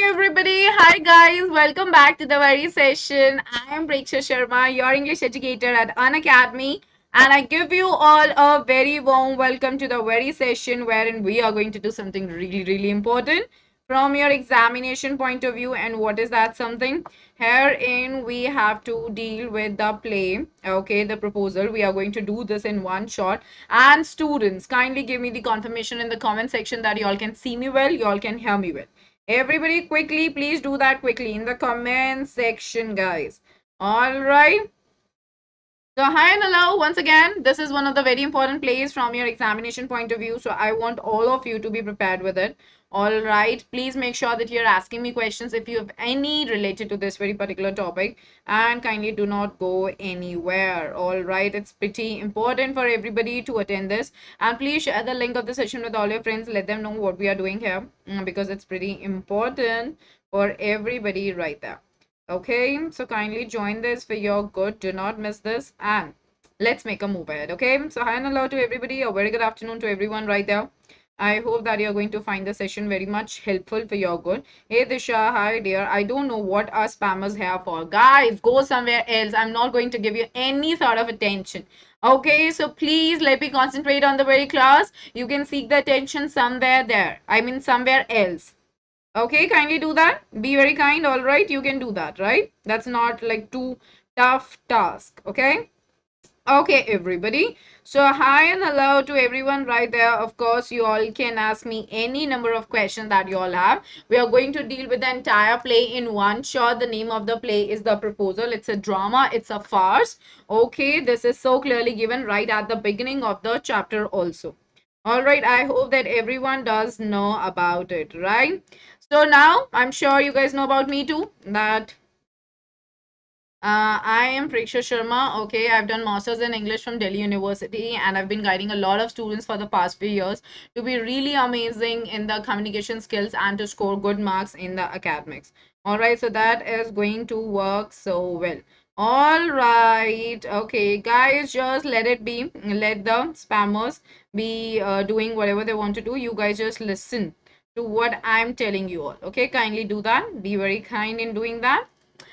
everybody. Hi guys. Welcome back to the very session. I am Preksha Sharma, your English educator at Unacademy, and I give you all a very warm welcome to the very session wherein we are going to do something really important from your examination point of view. And what is that something? Herein we have to deal with the play, okay, the proposal. We are going to do this in one shot. And students, kindly give me the confirmation in the comment section that you all can see me well, you all can hear me well. Everybody quickly, please do that quickly in the comment section, guys. All right. So hi and hello once again. This is one of the very important plays from your examination point of view. So I want all of you to be prepared with it. All right. Please make sure that you're asking me questions if you have any related to this very particular topic, and kindly do not go anywhere. All right. It's pretty important for everybody to attend this, and please share the link of the session with all your friends. Let them know what we are doing here, because it's pretty important for everybody right there. Okay, so kindly join this for your good. Do not miss this, and let's make a move ahead. Okay, so hi and hello to everybody. A very good afternoon to everyone right there. I hope that you're going to find the session very much helpful for your good. Hey Disha, hi dear. I don't know what are spammers here for. Guys, go somewhere else. I'm not going to give you any sort of attention. Okay, so please let me concentrate on the very class. You can seek the attention somewhere there. I mean somewhere else. Okay, kindly do that. Be very kind. All right, you can do that, right? That's not like too tough task. Okay. Okay, everybody. So hi and hello to everyone right there. Of course, you all can ask me any number of questions that you all have. We are going to deal with the entire play in one shot. The name of the play is The Proposal. It's a drama. It's a farce. Okay, this is so clearly given right at the beginning of the chapter also. All right, I hope that everyone does know about it, right? So now I'm sure you guys know about me too, that I am Preksha Sharma. Okay, I've done masters in English from Delhi University, and I've been guiding a lot of students for the past few years to be really amazing in the communication skills and to score good marks in the academics. All right, so that is going to work so well. All right, okay, guys, just let it be. Let the spammers be doing whatever they want to do. You guys just listen to what I'm telling you all. Okay, kindly do that. Be very kind in doing that.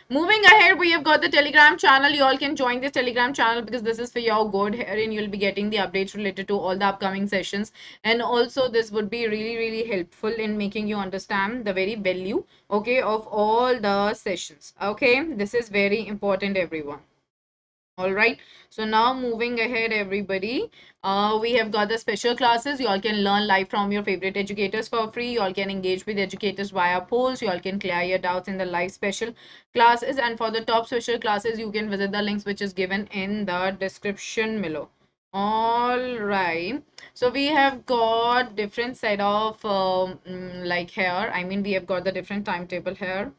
Moving ahead, we have got the Telegram channel. You all can join this Telegram channel because this is for your good. Herein you'll be getting the updates related to all the upcoming sessions. And also this would be really helpful in making you understand the very value, okay, of all the sessions. Okay, this is very important, everyone. All right, so now moving ahead, everybody, we have got the special classes. You all can learn live from your favorite educators for free. You all can engage with educators via polls. You all can clear your doubts in the live special classes, and for the top special classes you can visit the links which is given in the description below. All right, so we have got different set of like here, I mean we have got the different timetable here.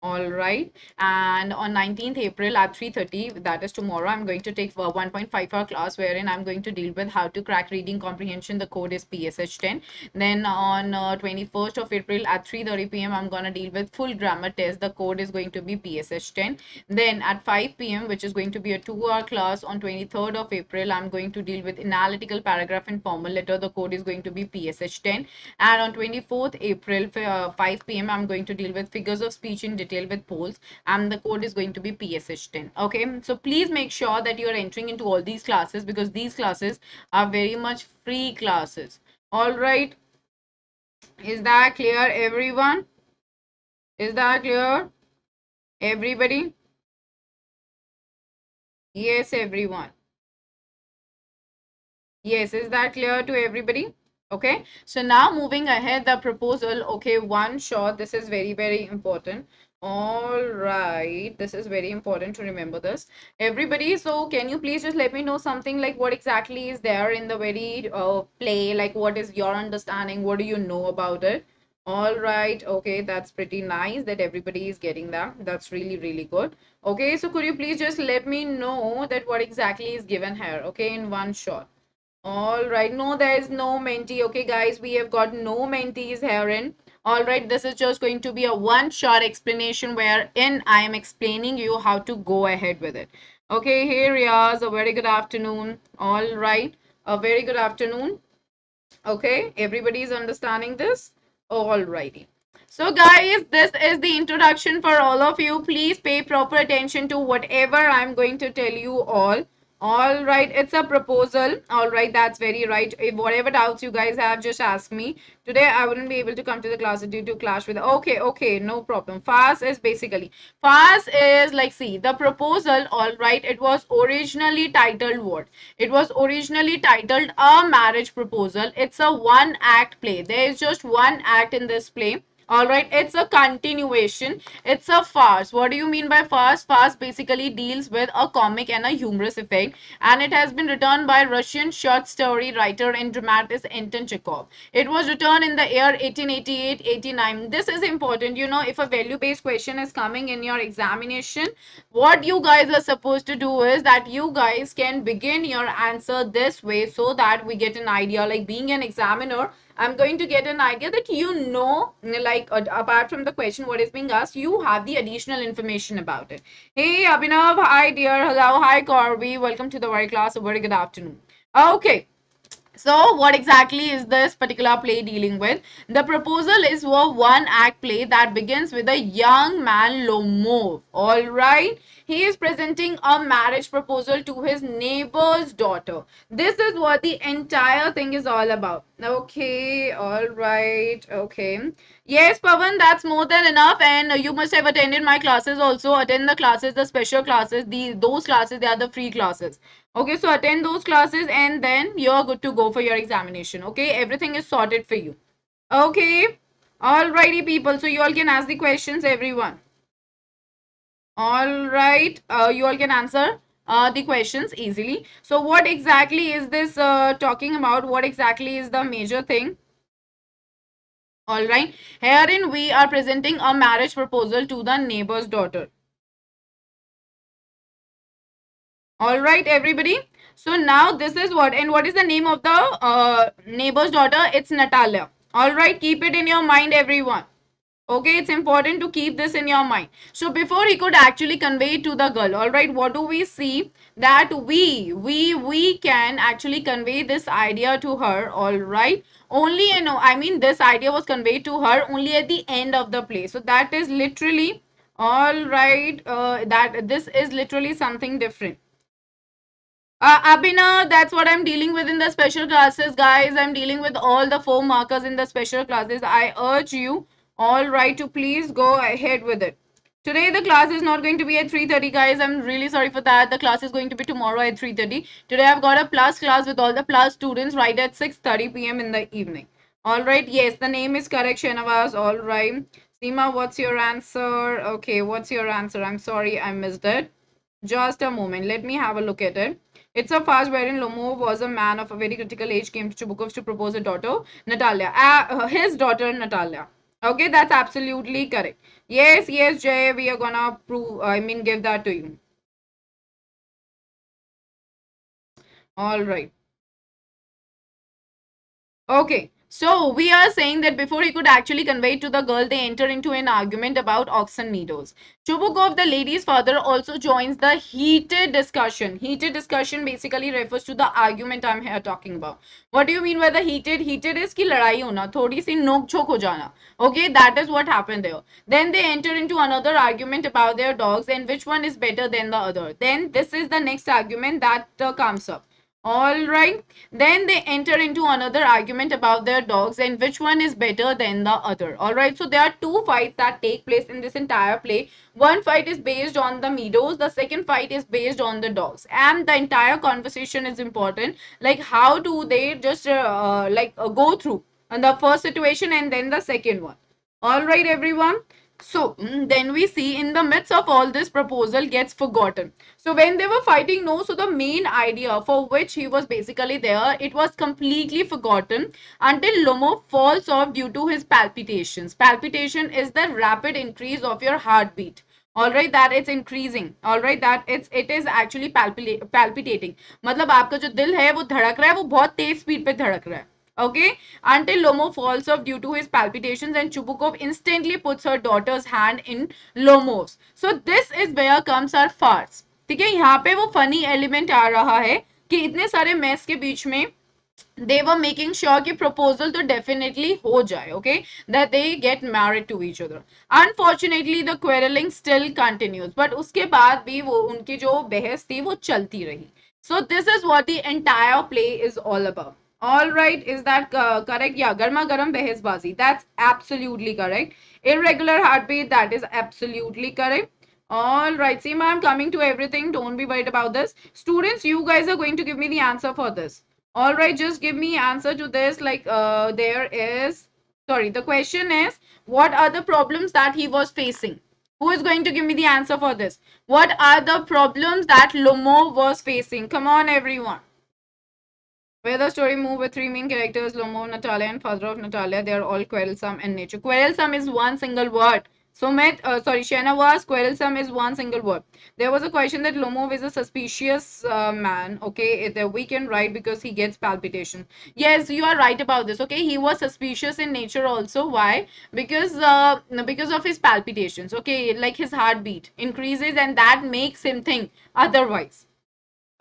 All right, and on 19th April at 3:30, that is tomorrow, I'm going to take a 1.5 hour class wherein I'm going to deal with how to crack reading comprehension. The code is PSH 10. Then on 21st of April at 3:30 p.m. I'm going to deal with full grammar test. The code is going to be PSH 10. Then at 5 p.m., which is going to be a 2-hour class on 23rd of April, I'm going to deal with analytical paragraph and formal letter. The code is going to be PSH 10. And on 24th April, 5 p.m., I'm going to deal with figures of speech in detail with polls, and the code is going to be PSH 10. Okay, so please make sure that you are entering into all these classes because these classes are very much free classes. All right, is that clear, everyone? Is that clear, everybody? Yes, everyone. Yes, is that clear to everybody? Okay, so now moving ahead, the proposal. Okay, one shot. This is very important. All right, this is very important to remember this, everybody. So can you please just let me know something like what exactly is there in the very play, like what is your understanding, what do you know about it? All right, okay, that's pretty nice that everybody is getting that. That's really good. Okay, so could you please just let me know that what exactly is given here, okay, in one shot? All right, no, there is no mentee. Okay, guys, we have got no mentees herein. All right, this is just going to be a one-shot explanation wherein I am explaining you how to go ahead with it. Okay, here Riaz, a very good afternoon. All right, a very good afternoon. Okay, everybody is understanding this? All righty. So guys, this is the introduction for all of you. Please pay proper attention to whatever I'm going to tell you all. All right, it's a proposal. All right, that's very right. If whatever doubts you guys have, just ask me. Today I wouldn't be able to come to the class due to clash with. Okay, okay, no problem. Fast is like, see, the proposal. All right, it was originally titled what? It was originally titled A Marriage Proposal. It's a one act play. There is just one act in this play. All right, it's a continuation. It's a farce. What do you mean by farce? Farce basically deals with a comic and a humorous effect, and it has been written by Russian short story writer and dramatist Anton Chekhov. It was written in the year 1888-89. This is important. You know, if a value-based question is coming in your examination, what you guys are supposed to do is that you guys can begin your answer this way so that we get an idea. Like being an examiner, I'm going to get an idea that you know, like apart from the question what is being asked, you have the additional information about it. Hey Abhinav, hi dear, hello, hi Corby, welcome to the very class. A very good afternoon. Okay. So, what exactly is this particular play dealing with? The proposal is a one act play that begins with a young man, Lomov. Alright, he is presenting a marriage proposal to his neighbor's daughter. This is what the entire thing is all about. Okay, alright, okay. Yes, Pavan, that's more than enough, and you must have attended my classes also. Attend the classes, the special classes, those classes, they are the free classes. Okay, so attend those classes and then you're good to go for your examination. Okay, everything is sorted for you. Okay, alrighty, people. So you all can ask the questions, everyone. All right, you all can answer the questions easily. So what exactly is this talking about? What exactly is the major thing? All right, herein we are presenting a marriage proposal to the neighbor's daughter. All right, everybody. So now this is what, and what is the name of the neighbor's daughter? It's Natalia. All right, keep it in your mind, everyone. Okay, it's important to keep this in your mind. So before he could actually convey it to the girl, all right, what do we see? That we can actually convey this idea to her, all right. Only, you know, I mean, this idea was conveyed to her only at the end of the play. So that is literally, all right, that this is literally something different. Abhinav, that's what I'm dealing with in the special classes, guys. I'm dealing with all the 4 markers in the special classes. I urge you, all right, to please go ahead with it. Today, the class is not going to be at 3:30, guys. I'm really sorry for that. The class is going to be tomorrow at 3:30. Today, I've got a plus class with all the plus students right at 6:30 p.m. in the evening. All right, yes, the name is correct, Shenavaz. All right. Seema, what's your answer? Okay, what's your answer? I'm sorry, I missed it. Just a moment. Let me have a look at it. It's a fast wherein Lomo was a man of a very critical age, came to Chubukov to propose a daughter, Natalia. His daughter, Natalia. Okay, that's absolutely correct. Yes, yes, Jay, we are gonna prove, I mean, give that to you. All right. Okay, so we are saying that before he could actually convey it to the girl, they enter into an argument about Oxen Meadows. Chubukov, the lady's father, also joins the heated discussion. Heated discussion basically refers to the argument I'm here talking about. What do you mean by the heated? Heated is कि लड़ाई होना, थोड़ी सी नोक झोंक हो जाना. Okay, that is what happened there. Then they enter into another argument about their dogs and which one is better than the other. Then this is the next argument that comes up. All right. Then they enter into another argument about their dogs and which one is better than the other. All right. So there are 2 fights that take place in this entire play. One fight is based on the meadows. The second fight is based on the dogs. And the entire conversation is important. Like how do they just go through the first situation and then the second one. All right, everyone. So then we see in the midst of all this proposal gets forgotten. So when they were fighting, no, so the main idea for which he was basically there, it was completely forgotten until Lomo falls off due to his palpitations. Palpitation is the rapid increase of your heartbeat. All right, that it's increasing. All right, that it is actually palpitating. मतलब आपका जो दिल है वो धड़क रहा है, वो बहुत तेज स्पीड पे धड़क रहा है. Okay, until Lomo falls off due to his palpitations and Chubukov instantly puts her daughter's hand in Lomo's. So this is where comes our farce. ठीक है, यहाँ पे वो funny element आ रहा है कि इतने सारे mess के बीच में they were making sure कि proposal तो definitely हो जाए, okay, that they get married to each other. Unfortunately the quarreling still continues, but उसके बाद भी वो उनकी जो बहस थी वो चलती रही. So this is what the entire play is all about. All right, is that correct? Yeah, garma garam behesbazi. That's absolutely correct. Irregular heartbeat. That is absolutely correct. All right, see, I'm coming to everything. Don't be worried about this. Students, you guys are going to give me the answer for this. All right, just give me answer to this. Like, there is, sorry, the question is, what are the problems that he was facing? Who is going to give me the answer for this? What are the problems that Lomo was facing? Come on, everyone. Where the story move with three main characters, Lomo, Natalia, and father of Natalia, they are all quarrelsome in nature. Quarrelsome is one single word. Sumit, Shena was quarrelsome is one single word. There was a question that Lomov is a suspicious man. Okay, we can write because he gets palpitation. Yes, you are right about this. Okay, he was suspicious in nature also. Why? Because of his palpitations. Okay, like his heartbeat increases and that makes him think otherwise.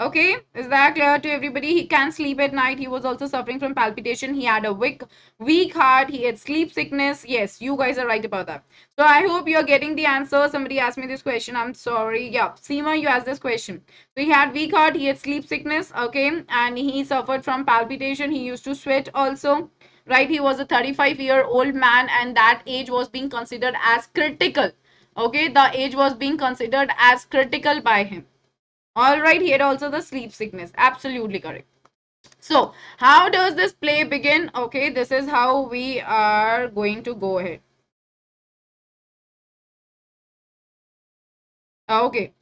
Okay, is that clear to everybody? He can't sleep at night. He was also suffering from palpitation. He had a weak heart. He had sleep sickness. Yes, you guys are right about that. So I hope you're getting the answer. Somebody asked me this question. I'm sorry. Yeah, Seema, you asked this question. So he had weak heart. He had sleep sickness. Okay, and he suffered from palpitation. He used to sweat also. Right, he was a 35-year-old man, and that age was being considered as critical. Okay, the age was being considered as critical by him. All right, he had also the sleep sickness. Absolutely correct. So, how does this play begin? Okay, this is how we are going to go ahead. Okay.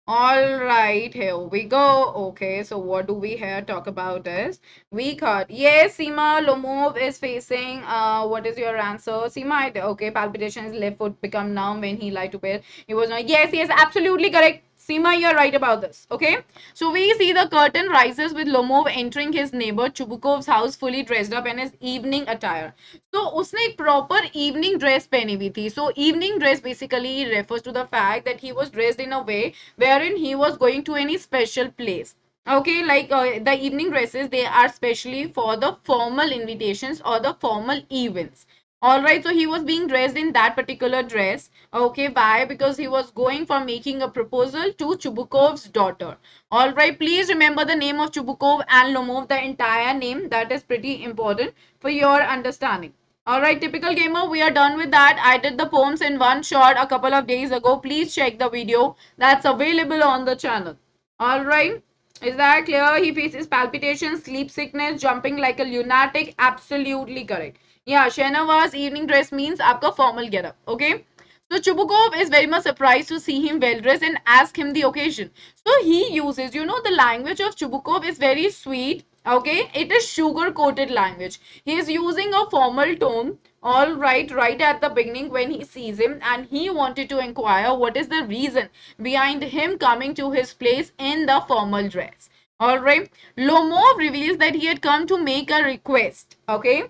All right, here we go. Okay, so what do we here talk about is weak heart. Yes, Seema Lomov is facing. What is your answer? Seema, okay, palpitations, left foot become numb when he lied to bed. He was not. Yes, yes, absolutely correct. Seema, you're right about this. Okay, so we see the curtain rises with Lomov entering his neighbor Chubukov's house fully dressed up in his evening attire. तो उसने एक proper evening dress पहनी हुई थी so evening dress basically refers to the fact that he was dressed in a way wherein he was going to any special place. Okay, like the evening dresses, they are specially for the formal invitations or the formal events. All right, so he was being dressed in that particular dress. Okay, why? Because he was going for making a proposal to Chubukov's daughter. All right, please remember the name of Chubukov and Lomov, the entire name. That is pretty important for your understanding. All right, typical gamer, we are done with that. I did the poems in one shot a couple of days ago. Please check the video that's available on the channel. All right, is that clear? He faces palpitations, sleep sickness, jumping like a lunatic. Absolutely correct. Yeah, Shenava's evening dress means आपका formal get up. Okay. So Chubukov is very much surprised to see him well dressed and ask him the occasion. So he uses, the language of Chubukov is very sweet. Okay, it is sugar coated language. He is using a formal tone. All right at the beginning when he sees him, and he wanted to inquire what is the reason behind him coming to his place in the formal dress. All right, Lomov reveals that he had come to make a request. Okay,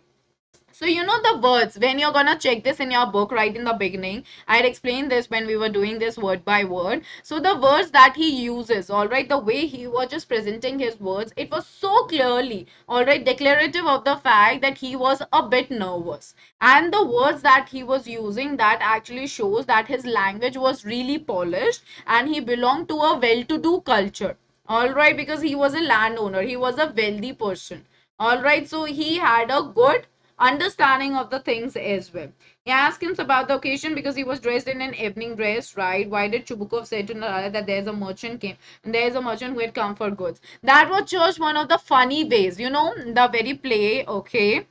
so the words, when you're gonna check this in your book right in the beginning, I had explained this when we were doing this word by word. So the words that he uses, all right, the way he was just presenting his words, it was so clearly, all right, declarative of the fact that he was a bit nervous. And the words that he was using, that actually shows that his language was really polished and he belonged to a well-to-do culture. All right, because he was a landowner, he was a wealthy person. All right, so he had a good understanding of the things as well. He asked him about the occasion because he was dressed in an evening dress, right? Why did Chubukov say to Narada that there's a merchant came and there's a merchant who had come for goods? That was just one of the funny ways, the very play, okay?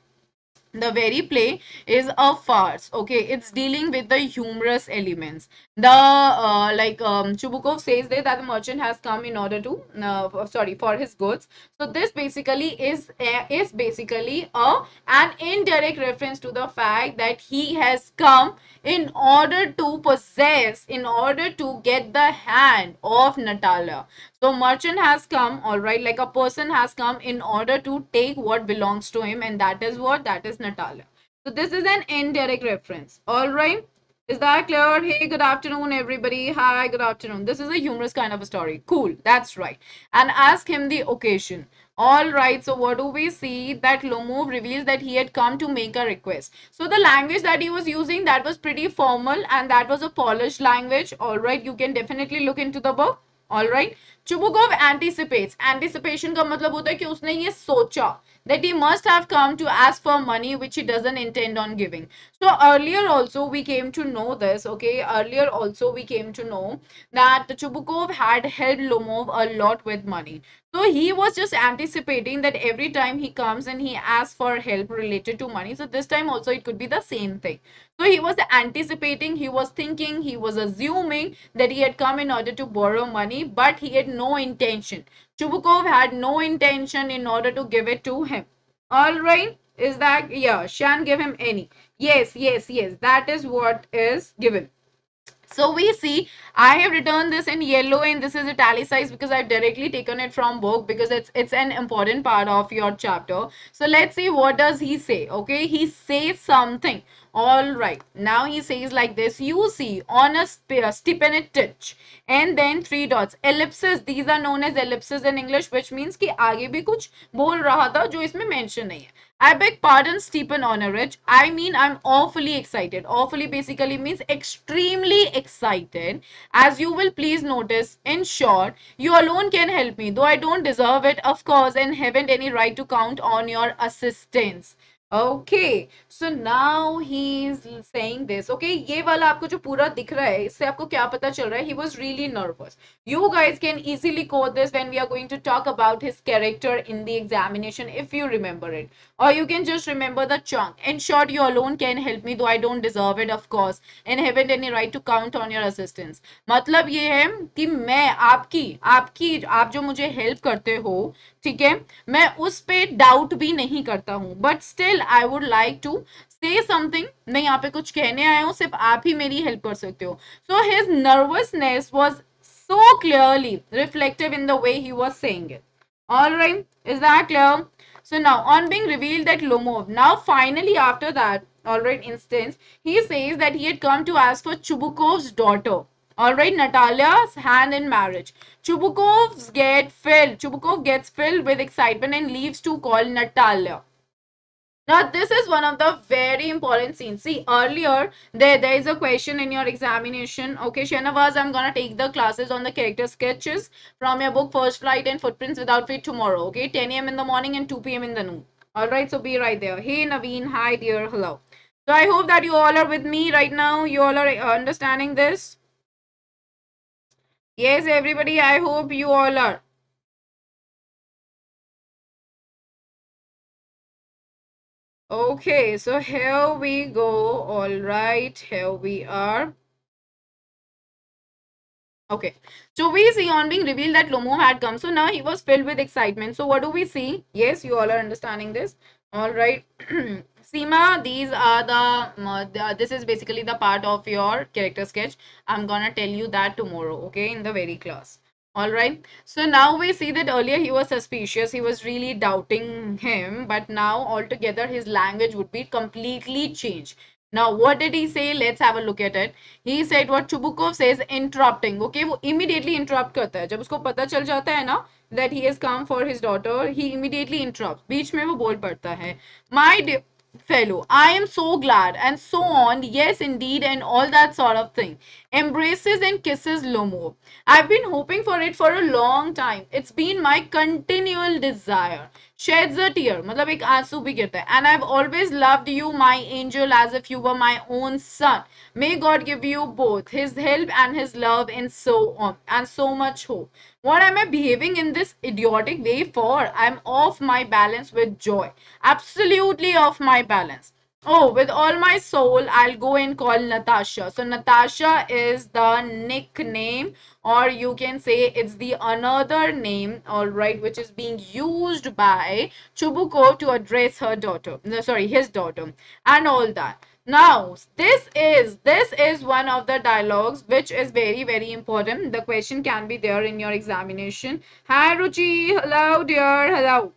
The very play is a farce. Okay, it's dealing with the humorous elements. The Chubukov says there that the merchant has come in order to sorry, for his goods. So this basically is basically a an indirect reference to the fact that he has come in order to possess, in order to get the hand of Natalia. So merchant has come, all right, like a person has come in order to take what belongs to him, and that is what? That is Natalia. So this is an indirect reference, all right. Is that clear? Hey, good afternoon, everybody. Hi, good afternoon. This is a humorous kind of a story. Cool, that's right. And ask him the occasion. All right, so what do we see? That Lomov reveals that he had come to make a request. So the language that he was using, that was pretty formal and that was a polished language. All right, you can definitely look into the book. All right. Chubukov anticipates. Anticipation का मतलब होता है कि उसने ये सोचा that he must have come to ask for money which he doesn't intend on giving. So earlier also we came to know this, okay? Earlier also we came to know that Chubukov had helped Lomov a lot with money. So he was just anticipating that every time he comes and he asks for help related to money. So this time also it could be the same thing. So he was anticipating, he was thinking, he was assuming that he had come in order to borrow money, but he had no intention. Chubukov had no intention in order to give it to him. All right. Is that, yeah, shan't give him any. Yes, yes, yes. That is what is given. So we see I have written this in yellow and this is italicized because I've directly taken it from book because it's an important part of your chapter. So let's see what does he say. Okay, he says something. All right, now he says like this. You see on a stipend touch and then three dots ellipses. These are known as ellipses in English, which means कि आगे भी कुछ बोल रहा था जो इसमें mention नहीं है. I beg pardon, Stephen Honorich. I mean, I'm awfully excited. Awfully basically means extremely excited. As you will please notice, in short, you alone can help me, though I don't deserve it, of course, and haven't any right to count on your assistance. Okay, so now he's saying this. Okay, ये वाला आपको जो पूरा दिख रहा है, इससे आपको क्या पता चल रहा है? He was really nervous. You guys can easily quote this when we are going to talk about his character in the examination, if you remember it. Or you can just remember the chunk. In short, you alone can help me, though I don't deserve it, of course, and haven't any right to count on your assistance. मतलब ये है कि मैं आप जो मुझे help करते हो, ठीक है, मैं उस पे डाउट भी नहीं करता हूँ, but still I would like to say something. मैं यहाँ पे कुछ कहने आया हूँ, सिर्फ आप ही मेरी हेल्प कर सकते हो. So his nervousness was so clearly reflective in the way he was saying it. All right, is that clear? So now, on being revealed that Lomov, now finally after that, all right, instance, he says that he had come to ask for Chubukov's daughter. All right, Natalia's hand in marriage. Chubukov gets filled with excitement and leaves to call Natalia. Now, this is one of the very important scenes. See, earlier, there is a question in your examination. Okay, Shenavaz, I'm going to take the classes on the character sketches from your book First Flight and Footprints Without Feet tomorrow. Okay, 10 a.m. in the morning and 2 p.m. in the noon. All right, so be right there. Hey, Naveen. Hi, dear. Hello. So I hope that you all are with me right now. You all are understanding this. Yes, everybody, I hope you all are. Okay, so here we go. All right, here we are. Okay, so we see on being revealed that Lomo had come. So now he was filled with excitement. So what do we see? Yes, you all are understanding this. All right. Seema, these are this is basically the part of your character sketch. I'm gonna tell you that tomorrow, okay, in the very class. All right. So now we see that earlier he was suspicious. He was really doubting him, but now altogether his language would be completely changed. Now, what did he say? Let's have a look at it. He said what Chubukov says, interrupting. Okay, वो immediately interrupt करता है. जब उसको पता चल जाता है ना that he has come for his daughter, he immediately interrupts. बीच में वो बोल पड़ता है. My dear fellow, I am so glad, and so on. Yes, indeed, and all that sort of thing. Embraces and kisses Lomo. I've been hoping for it for a long time. It's been my continual desire. Sheds a tear, मतलब एक आंसू भी गिरता है. And I've always loved you, my angel, as if you were my own son. May God give you both His help and His love, and so on, and so much hope. What am I behaving in this idiotic way for? I'm off my balance with joy. Absolutely off my balance. Oh, with all my soul, I'll go and call Natasha. So Natasha is the nickname, or you can say it's the another name, all right, which is being used by Chubukov to address her daughter. No, sorry, his daughter, and all that. Now, this is one of the dialogues which is very, very important. The question can be there in your examination. Hi, Ruchi. Hello, dear. Hello.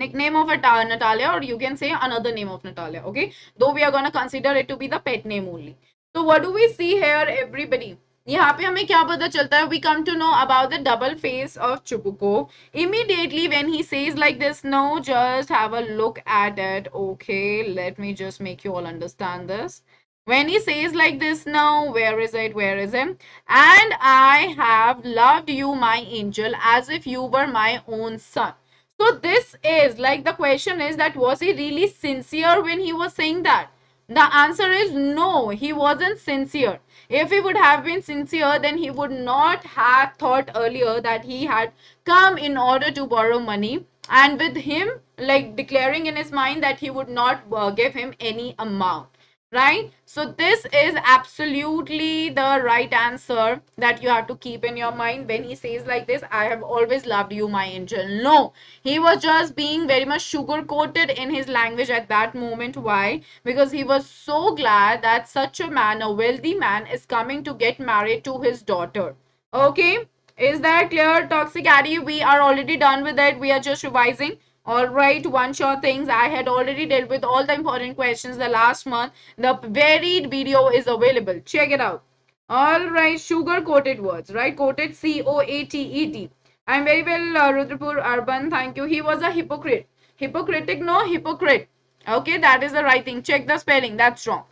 Nickname of a Natalia, or you can say another name of Natalia. Okay, though we are going to consider it to be the pet name only. So what do we see here, everybody? यहाँ पे हमें क्या पता चलता है? We come to know about the double face of Chubuko. Immediately when he says like this, no, just have a look at it. Okay, let me just make you all understand this. When he says like this, no, where is it? Where is it? And I have loved you, my angel, as if you were my own son. So this is like the question is that was he really sincere when he was saying that? The answer is no, he wasn't sincere. If he would have been sincere, then he would not have thought earlier that he had come in order to borrow money. And with him, like declaring in his mind that he would not give him any amount, right? So this is absolutely the right answer that you have to keep in your mind when he says like this, I have always loved you, my angel. No, he was just being very much sugar coated in his language at that moment. Why? Because he was so glad that such a man, a wealthy man, is coming to get married to his daughter. Okay, is that clear? Toxic Addy, we are already done with it. We are just revising. All right, one short things. I had already dealt with all the important questions the last month. The varied video is available. Check it out. All right, sugar coated words, right? Coated, C-O-A-T-E-D. I'm very well, Rudrapur Urban. Thank you. He was a hypocrite. Hypocritic, no, hypocrite. Okay, that is the right thing. Check the spelling. That's wrong.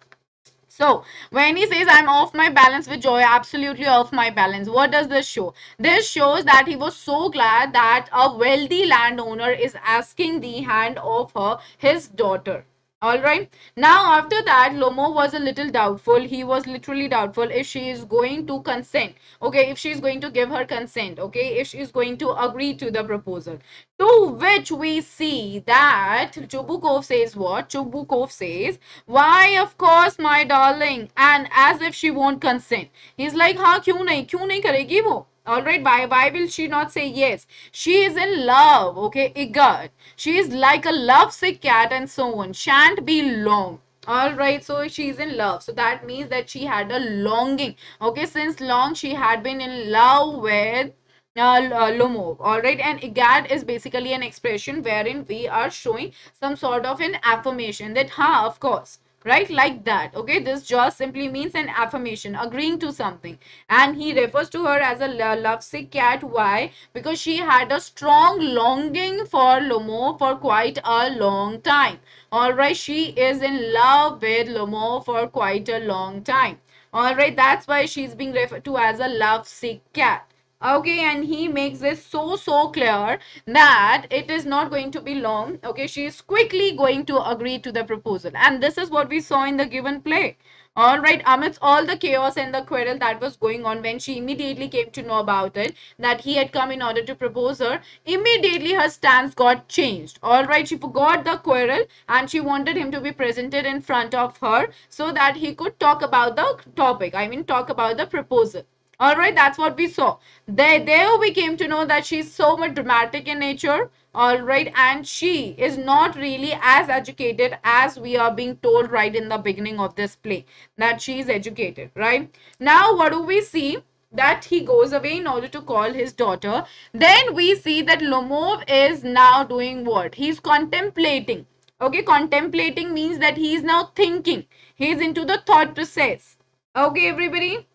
So when he says I'm off my balance with joy, absolutely off my balance. What does this show? This shows that he was so glad that a wealthy landowner is asking the hand of his daughter. All right. Now, after that, Lomo was a little doubtful. He was literally doubtful if she is going to consent. Okay, if she is going to give her consent. Okay, if she is going to agree to the proposal. To which we see that Chubukov says what? Chubukov says, why, of course, my darling. And as if she won't consent. He's like, हाँ क्यों नहीं करेगी वो? All right, why will she not say yes? She is in love, okay, Igad. She is like a lovesick cat and so on. Shan't be long. All right, so she's in love. So that means that she had a longing. Okay, since long she had been in love with Lomo. All right, and Igad is basically an expression wherein we are showing some sort of an affirmation that, ha, of course, right, like that. Okay, this just simply means an affirmation, agreeing to something. And he refers to her as a lovesick cat. Why? Because she had a strong longing for Lomo for quite a long time. All right, she is in love with Lomo for quite a long time. All right, that's why she's being referred to as a lovesick cat. Okay, and he makes this so clear that it is not going to be long. Okay, she is quickly going to agree to the proposal, and this is what we saw in the given play. All right, amidst all the chaos and the quarrel that was going on, when she immediately came to know about it, that he had come in order to propose her, immediately her stance got changed. All right, she forgot the quarrel and she wanted him to be presented in front of her so that he could talk about the topic. I mean, talk about the proposal. All right, that's what we saw. There we came to know that she's so much dramatic in nature. All right, and she is not really as educated as we are being told right in the beginning of this play, that she is educated. Right now, what do we see? That he goes away in order to call his daughter. Then we see that Lomov is now doing what? He's contemplating. Okay, contemplating means that he is now thinking. He is into the thought process. Okay, everybody.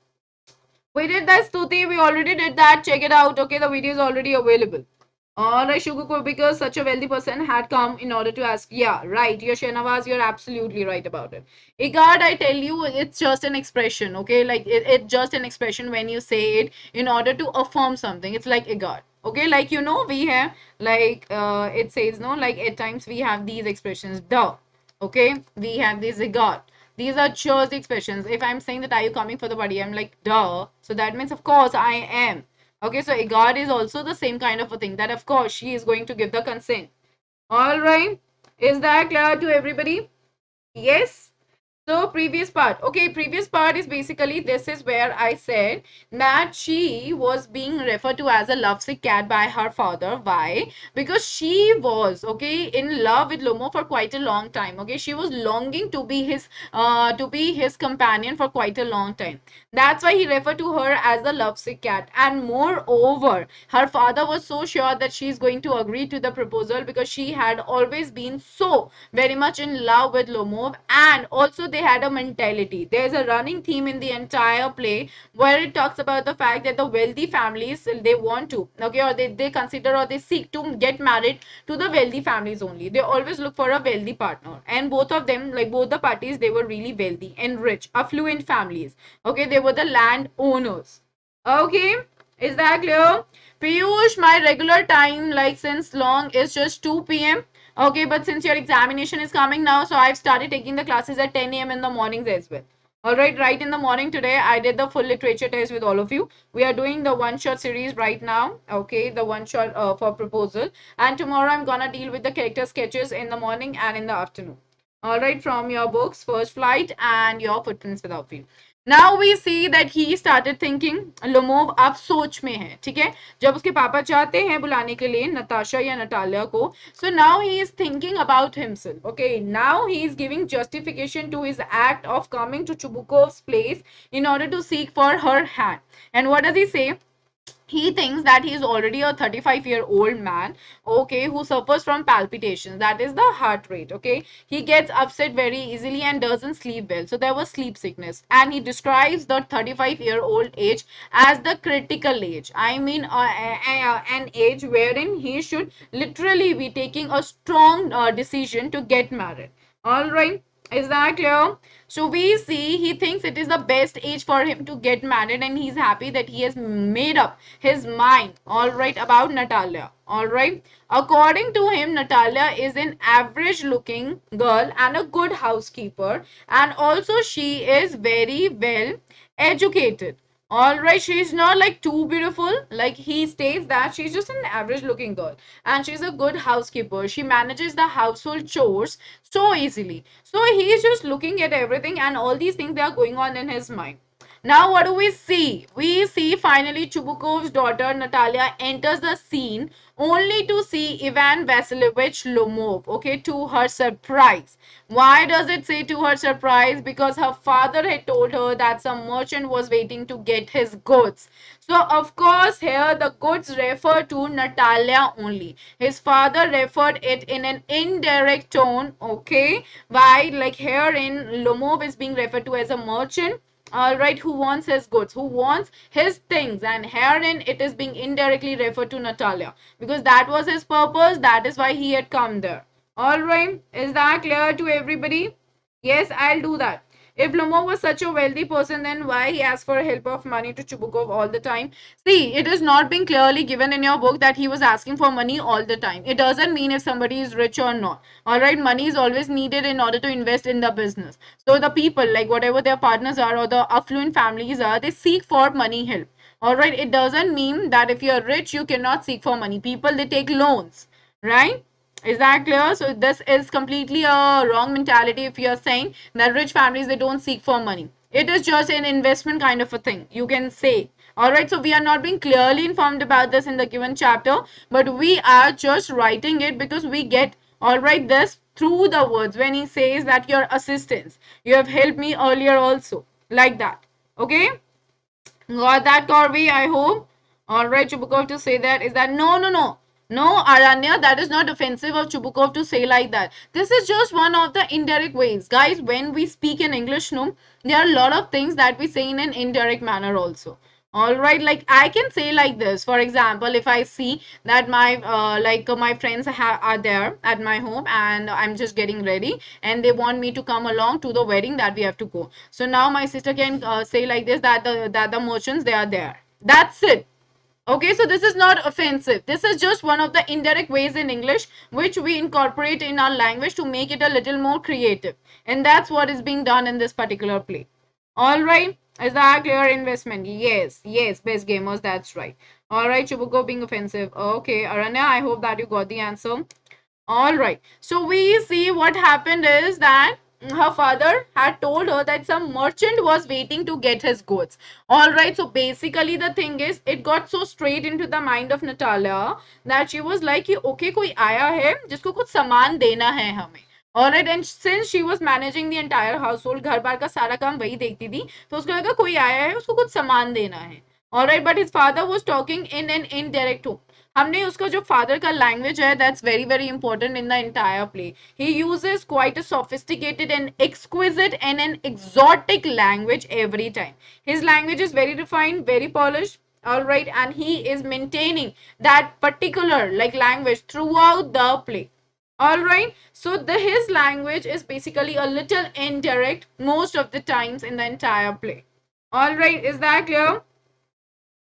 We did that, Stuti. We already did that. Check it out. Okay, the video is already available. Alright, Shukuko, because such a wealthy person had come in order to ask. Yeah, right. Your Shenavaz, you're absolutely right about it. Igad, I tell you, it's just an expression, okay? Like, it's just an expression when you say it in order to affirm something. It's like Igad. Okay, like, you know, we have, like, it says, no, like, at times we have these expressions. Duh. Okay, we have this Igad. These are just expressions. If I'm saying that, are you coming for the party? I'm like, duh. So that means, of course, I am. Okay, so God is also the same kind of a thing, that of course she is going to give the consent. All right. Is that clear to everybody? Yes. So previous part. Okay, previous part is basically, this is where I said that she was being referred to as a lovesick cat by her father. Why? Because she was, okay, in love with Lomo for quite a long time. Okay, she was longing to be his companion for quite a long time. That's why he referred to her as the lovesick cat. And moreover, her father was so sure that she is going to agree to the proposal because she had always been so very much in love with Lomov, and also they had a mentality. There's a running theme in the entire play where it talks about the fact that the wealthy families, they want to, okay, or they consider or they seek to get married to the wealthy families only. They always look for a wealthy partner, and both of them, like both the parties, they were really wealthy and rich, affluent families. Okay, they were the land owners. Okay, is that clear? Piyush, my regular time, like since long, is just 2 p.m. Okay, but since your examination is coming now, so I've started taking the classes at 10 a.m. in the mornings as well. All right in the morning today, I did the full literature test with all of you. We are doing the one-shot series right now. Okay, the one-shot for proposal. And tomorrow, I'm gonna deal with the character sketches in the morning and in the afternoon. All right, from your books, First Flight and your Footprints Without Feet. Now we see that he started thinking, Lomov अब सोच में है, ठीक है, जब उसके पापा चाहते हैं बुलाने के लिए नताशा या नटालिया को, so now he is thinking about himself. Okay, now he is giving justification to his act of coming to Chubukov's place in order to seek for her hand. And what does he say? He thinks that he is already a 35-year-old man, okay, who suffers from palpitations, that is the heart rate. Okay, he gets upset very easily and doesn't sleep well, so there was sleep sickness, and he describes the 35-year-old age as the critical age. I mean, an age wherein he should literally be taking a strong decision to get married. All right, is that clear? So we see he thinks it is the best age for him to get married, and he's happy that he has made up his mind, all right, about Natalia. All right. According to him, Natalia is an average looking girl and a good housekeeper, and also she is very well educated. All right, she's not like too beautiful. Like he states that she's just an average looking girl and she's a good housekeeper. She manages the household chores so easily. So he's just looking at everything, and all these things, they are going on in his mind. Now what do we see? We see finally Chubukov's daughter Natalia enters the scene only to see Ivan Vasilievich Lomov, okay, to her surprise. Why does it say to her surprise? Because her father had told her that some merchant was waiting to get his goods. So of course here the goods refer to Natalia only. His father referred it in an indirect tone, okay, why, like here in Lomov is being referred to as a merchant, all right, who wants his goods, who wants his things, and herein it is being indirectly referred to Natalia because that was his purpose, that is why he had come there. All right, is that clear to everybody? Yes, I'll do that. If Lomo was such a wealthy person, then why he asked for help of money to Chubukov all the time? See, it is not being clearly given in your book that he was asking for money all the time. It doesn't mean if somebody is rich or not. All right, money is always needed in order to invest in the business. So the people, like whatever their partners are or the affluent families are, they seek for money help. All right, it doesn't mean that if you're rich, you cannot seek for money. People, they take loans, right? Is that clear? So this is completely a wrong mentality if you're saying that rich families, they don't seek for money. It is just an investment kind of a thing, you can say. All right, so we are not being clearly informed about this in the given chapter, but we are just writing it because we get, all right, this through the words when he says that your assistance, you have helped me earlier also, like that. Okay, got that, Corby? I hope. All right, Chubukov to say that is that no, Aranya, that is not offensive of Chubukov to say like that. This is just one of the indirect ways. Guys, when we speak in English, no, there are a lot of things that we say in an indirect manner also. All right, like I can say like this. For example, if I see that my friends are there at my home and I'm just getting ready and they want me to come along to the wedding that we have to go. So now my sister can say like this that the merchants, they are there. That's it. Okay, so this is not offensive. This is just one of the indirect ways in English which we incorporate in our language to make it a little more creative. And that's what is being done in this particular play. All right. Is that clear? Investment? Yes. Yes. Best gamers. That's right. All right. Chubuko being offensive. Okay. Aranya, I hope that you got the answer. All right. So we see what happened is that her father had told her that some merchant was waiting to get his goods. All right. So basically the thing is, it got so straight into the mind of Natalia that she was like, okay, कोई आया है जिसको कुछ सामान देना है हमें. Alright, and since she was managing the entire household, घर बार का सारा काम वही देखती थी, तो उसको लगा कोई आया है, उसको कुछ सामान देना है. Alright, but his father was talking in an indirect tone. हमने उसका जो father का language है, that's very very important in the entire play. He uses quite a sophisticated and exquisite and an exotic language every time. His language is very refined, very polished, all right, and he is maintaining that particular like language throughout the play. All right, so his language is basically a little indirect most of the times in the entire play. All right, is that clear?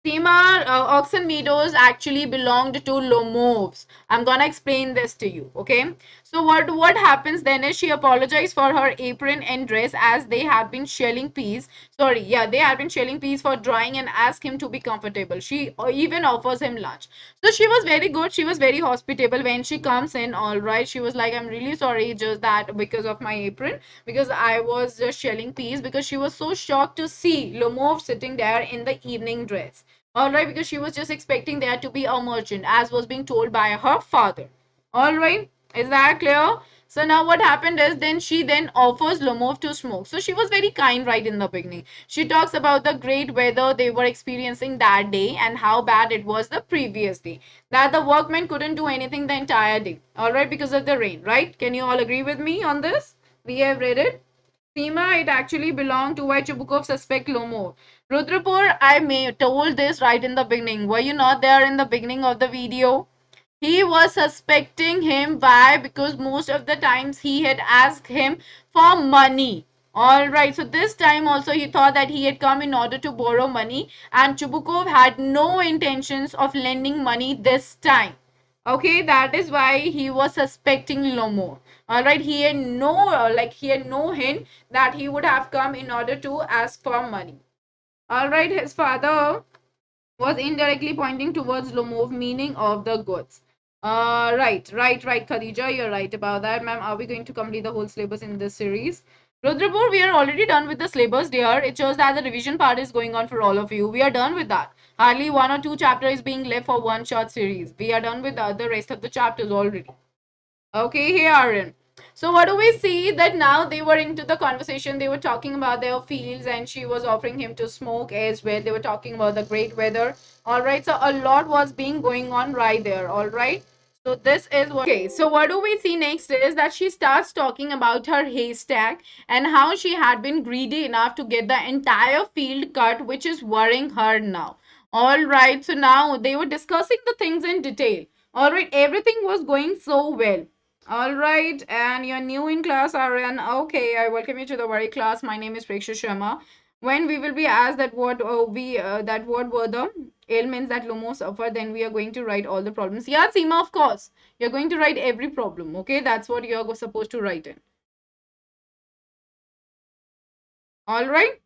Seema, Oxen Meadows actually belonged to Lomovs. I'm gonna explain this to you, okay? So what happens then is she apologized for her apron and dress as they had been shelling peas. Sorry, yeah, they had been shelling peas for drying and asked him to be comfortable. She even offers him lunch. So she was very good. She was very hospitable when she comes in. All right, she was like, "I'm really sorry, just that because of my apron, because I was just shelling peas." Because she was so shocked to see Lomov sitting there in the evening dress. All right, because she was just expecting there to be a merchant, as was being told by her father. All right, is that clear? So now what happened is then she then offers Lomov to smoke. So she was very kind right in the beginning. She talks about the great weather they were experiencing that day and how bad it was the previous day. That the workmen couldn't do anything the entire day. All right, because of the rain, right? Can you all agree with me on this? We have read it. Seema, it actually belonged to why Chubukov suspect Lomo. Rudrapur, I may told this right in the beginning. Were you not there in the beginning of the video? He was suspecting him. Why? Because most of the times he had asked him for money. Alright, so this time also he thought that he had come in order to borrow money, and Chubukov had no intentions of lending money this time. Okay, that is why he was suspecting Lomo. All right, he had no hint that he would have come in order to ask for money. All right, his father was indirectly pointing towards Lomov meaning of the goods. Right, Khadija, you're right about that, ma'am. Are we going to complete the whole syllabus in this series? Rudrapur, we are already done with the syllabus, dear. It shows that the revision part is going on for all of you. We are done with that. Hardly one or two chapters being left for one short series. We are done with the rest of the chapters already. Okay, here Aaron. So what do we see that now they were into the conversation. They were talking about their fields and she was offering him to smoke as well. They were talking about the great weather. All right. So a lot was being going on right there. All right. So this is what. Okay. So what do we see next is that she starts talking about her haystack and how she had been greedy enough to get the entire field cut, which is worrying her now. All right. So now they were discussing the things in detail. All right. Everything was going so well. All right, and you're new in class, Aryan. Okay, I welcome you to the very class. My name is Preksha Sharma. When we will be asked that what were the ailments that Lomo suffered, then we are going to write all the problems. Yeah, Seema, of course. You're going to write every problem. Okay, that's what you're supposed to write in. All right.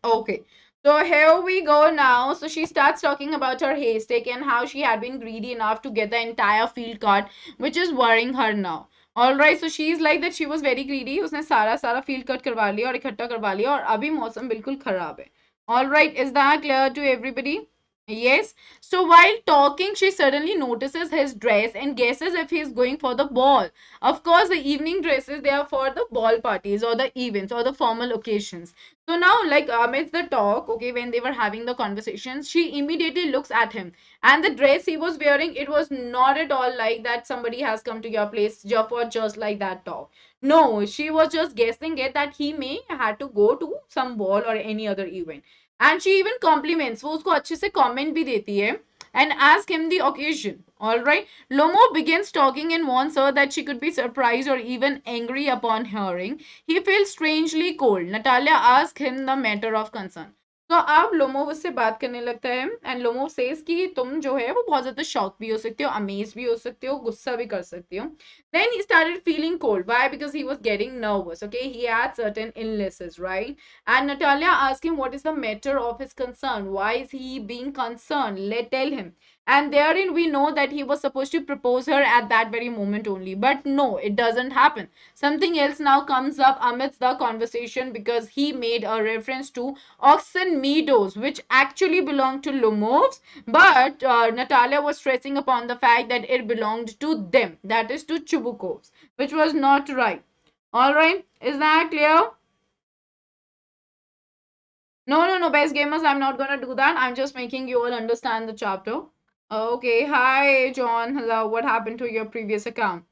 Okay. So here we go now. So she starts talking about her haystack and how she had been greedy enough to get the entire field cut, which is worrying her now. All right. So she's like that she was very greedy. उसने सारा सारा field cut करवा लिया और इकट्ठा करवा लिया और अभी मौसम बिल्कुल खराब है. All right. Is that clear to everybody? Yes. So while talking, she suddenly notices his dress and guesses if he's going for the ball. Of course, the evening dresses, they are for the ball parties or the events or the formal occasions. So now, like amidst the talk, okay, when they were having the conversations, she immediately looks at him. And the dress he was wearing, it was not at all like that somebody has come to your place just for just like that talk. No, she was just guessing it that he may had to go to some ball or any other event. And she even compliments, वो उसको अच्छे से comment भी देती है and ask him the occasion. All right. Lomo begins talking and warns her that she could be surprised or even angry upon hearing. He feels strangely cold. Natalia asks him the matter of concern. तो अब Lomov उससे बात करने लगता है and Lomov says कि तुम जो है वो बहुत ज्यादा शॉक भी हो सकते हो अमेज भी हो सकते हो गुस्सा भी कर सकते हो then he started feeling cold why because he was getting nervous okay he had certain illnesses right and Natalia asked him what is the matter of his concern why is he being concerned let tell him and therein we know that he was supposed to propose her at that very moment only but no it doesn't happen something else now comes up amidst the conversation because he made a reference to Oxen Meadows, which actually belonged to Lomovs, but Natalia was stressing upon the fact that it belonged to them, that is to Chubukovs, which was not right. All right, is that clear? No, best gamers, I'm not gonna do that. I'm just making you all understand the chapter. Okay, hi John. Hello. What happened to your previous account?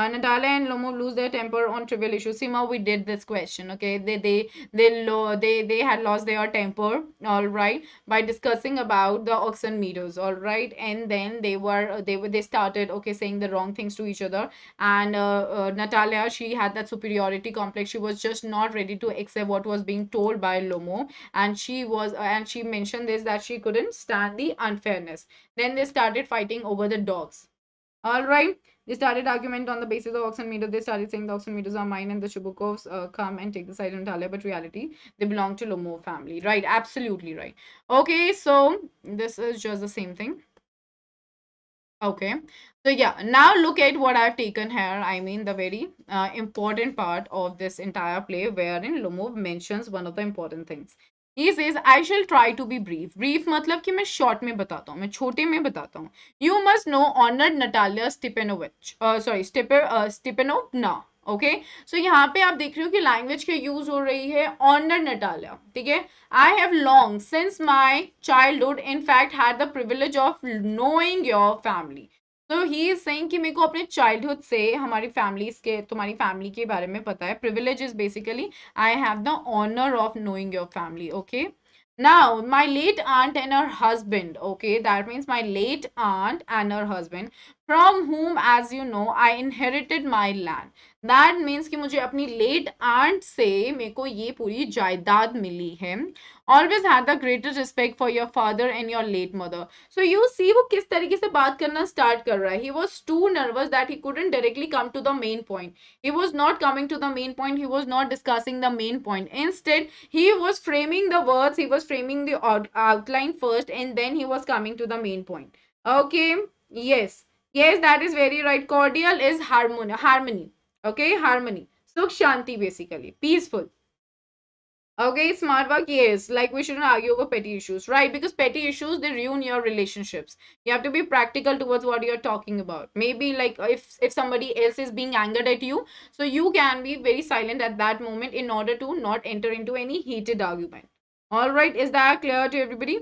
Natalia and Lomo lose their temper on trivial issues. Sima, we did this question. Okay, they had lost their temper. All right, by discussing about the oxen meters. All right, and then they started okay saying the wrong things to each other. And Natalia, she had that superiority complex. She was just not ready to accept what was being told by Lomo, and she mentioned this that she couldn't stand the unfairness. Then they started fighting over the dogs. All right. They started argument on the basis of oxen meter. They started saying the oxen meters are mine and the Chubukovs come and take the side of Natalia, but reality, they belong to Lomo family. Right. Absolutely right. Okay. So this is just the same thing. Okay. So yeah, now look at what I've taken here. I mean, the very important part of this entire play wherein Lumov mentions one of the important things. He says, I shall try to be brief. Brief मतलब कि मैं short में बताता हूँ, मैं छोटे में बताता हूँ. You must know honored Natalia Stepanovich. Sorry, Stepanovna. Okay so यहाँ पे आप देख रहे हो कि लैंग्वेज क्या यूज हो रही है ऑनर नटालिया ठीक है I have long since my childhood in fact had the privilege of knowing your family तो ही इज सेइंग कि मेरे को अपने चाइल्डहुड से हमारी फैमिलीज के तुम्हारी फैमिली के बारे में पता है privilege is basically I have the honour of knowing your family okay now my late aunt and her husband okay that means my late aunt and her husband from whom as you know I inherited my land that means कि मुझे अपनी late aunt से मेरे को ये पूरी जायदाद मिली है always had the greatest respect for your father and your late mother so you see वो किस तरीके से बात करना start कर रहा है he was too nervous that he couldn't directly come to the main point he was not coming to the main point he was not discussing the main point instead he was framing the words he was framing the outline first and then he was coming to the main point okay yes yes that is very right cordial is harmony okay harmony sukh shanti basically peaceful okay smart work yes like we shouldn't argue over petty issues right because petty issues they ruin your relationships you have to be practical towards what you're talking about maybe like if somebody else is being angered at you so you can be very silent at that moment in order to not enter into any heated argument all right is that clear to everybody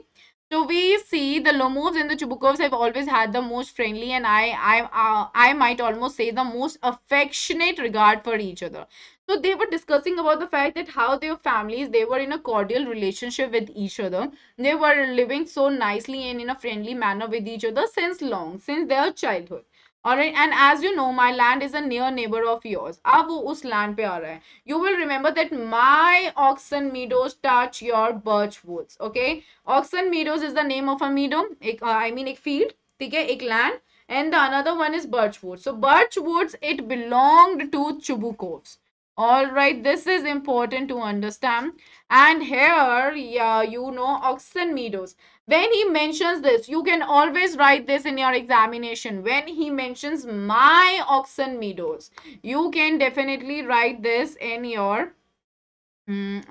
so we see the Lomovs and the Chubukovs have always had the most friendly and I might almost say the most affectionate regard for each other. So they were discussing about the fact that how their families they were in a cordial relationship with each other. They were living so nicely and in a friendly manner with each other since long, since their childhood. Alright, and as you know, my land is a near neighbor of yours. अब वो उस land पे आ रहा है. You will remember that my oxen meadows touch your birch woods. Okay, oxen meadows is the name of a meadow. I mean एक field. ठीक है, एक land. And the another one is birch woods. So birch woods it belonged to Chubukovs. All right, this is important to understand. And here, yeah, you know, oxen meadows. When he mentions this, you can always write this in your examination. When he mentions my oxen meadows, you can definitely write this in your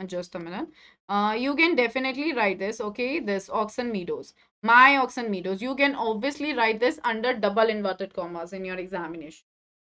just a minute. You can definitely write this, okay? This oxen meadows. My oxen meadows. You can obviously write this under double inverted commas in your examination.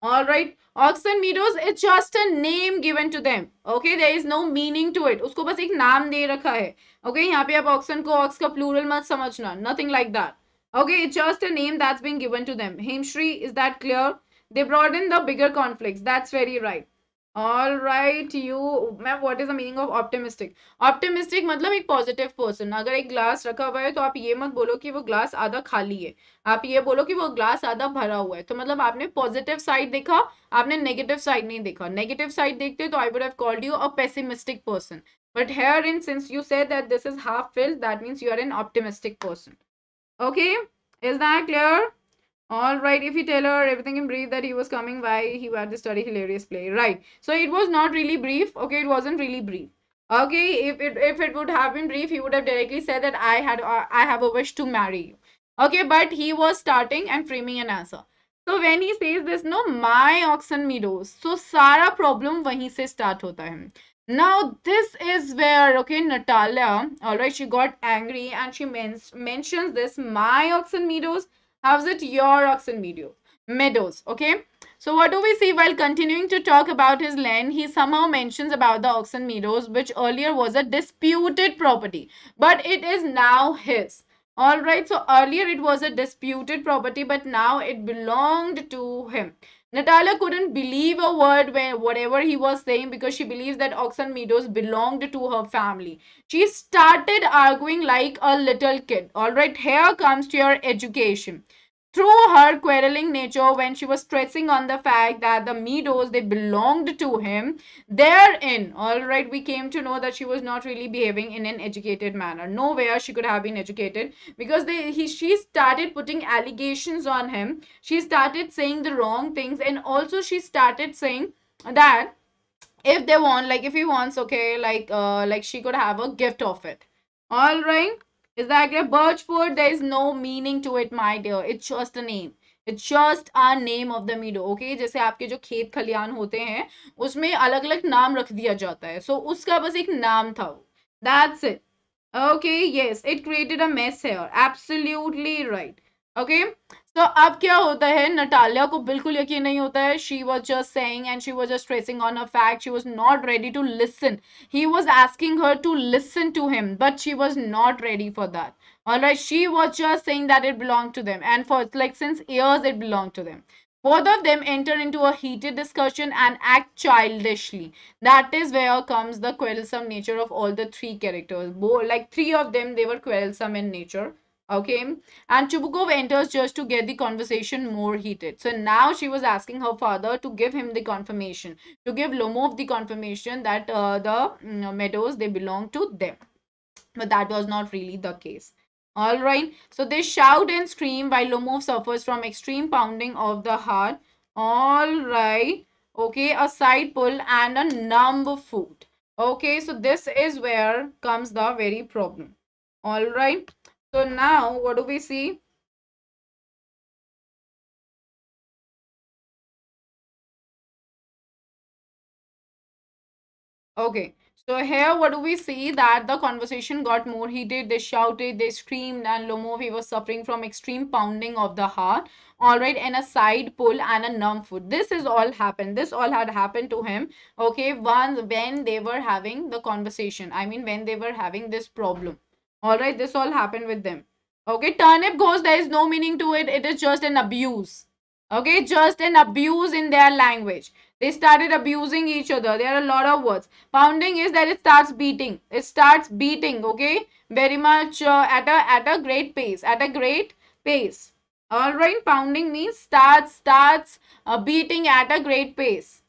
All right. Oxen meadows, it's just a name given to them. Okay, there is no meaning to it. उसको बस एक नाम दे रखा है. Okay, यहाँ पे आप oxen को ox का plural मत समझना. Nothing like that. Okay, it's just a name that's been given to them. Himshri, is that clear? They brought in the bigger conflicts. That's very right. All right, you, ma'am, what is the meaning of optimistic? Optimistic मतलब एक positive person. अगर एक glass रखा हुआ है तो आप ये मत बोलो कि वो glass आधा खाली है. आप ये बोलो कि वो glass आधा भरा हुआ है. तो मतलब आपने positive side देखा, आपने negative side नहीं देखा. Negative side देखते तो I would have called you a pessimistic person. But herein, since you said that this is half filled, that means you are an optimistic person. Okay, is that clear? All right, if you tell her everything in brief that he was coming by, he had to study hilarious play. Right. So it was not really brief. Okay, it wasn't really brief. Okay, if it would have been brief, he would have directly said that I have a wish to marry you. Okay, but he was starting and framing an answer. So when he says this, no, my oxen meadows. So सारा problem वहीं से start होता है. Now this is where okay Natalia, all right, she got angry and she mentions this my oxen meadows. How's it your oxen meadows? Okay. So what do we see while continuing to talk about his land? He somehow mentions about the oxen meadows, which earlier was a disputed property, but it is now his. All right, so earlier it was a disputed property, but now it belonged to him. Natalia couldn't believe a word when whatever he was saying because she believes that Oxon Meadows belonged to her family. She started arguing like a little kid. All right, here comes to your education. Through her quarreling nature, when she was stressing on the fact that the Meadows they belonged to him, therein, all right, we came to know that she was not really behaving in an educated manner. Nowhere she could have been educated because she started putting allegations on him. She started saying the wrong things, and also she started saying that if they want, like if he wants, okay, like she could have a gift of it. All right, is that clear? Birchwood, there is no meaning to it, my dear. It's just a name. It's just a name of the meadow. Okay, जैसे आपके जो खेत खलियान होते हैं उसमें अलग अलग नाम रख दिया जाता है, so उसका बस एक नाम था वो. That's it. Okay, yes, it created a mess here. Absolutely right. Okay, so अब क्या होता है, नटालिया को बिल्कुल यकीन नहीं होता है. She was just saying and she was just stressing on a fact. She was not ready to listen. He was asking her to listen to him, but she was not ready for that. Alright, she was just saying that it belonged to them, and for like since years it belonged to them. Both of them enter into a heated discussion and act childishly. That is where comes the quarrelsome nature of all the three characters. Like three of them, they were quarrelsome in nature. Okay, and Chubukov enters just to get the conversation more heated. So now she was asking her father to give him the confirmation, to give Lomov the confirmation that the meadows they belong to them. But that was not really the case. All right, so they shout and scream while Lomov suffers from extreme pounding of the heart. All right, okay, a side pull and a numb foot. Okay, so this is where comes the very problem. All right, so now what do we see? Okay, so here what do we see, that the conversation got more heated. They shouted, they screamed, and Lomov he was suffering from extreme pounding of the heart. All right, and a side pull and a numb foot. This is all happened. This all had happened to him. Okay, once when they were having the conversation. I mean, when they were having this problem. All right, this all happened with them. Okay, turnip goes. There is no meaning to it. It is just an abuse. Okay, just an abuse in their language. They started abusing each other. There are a lot of words. Pounding is that it starts beating. It starts beating, okay? Very much at a great pace. At a great pace. All right, pounding means starts beating at a great pace.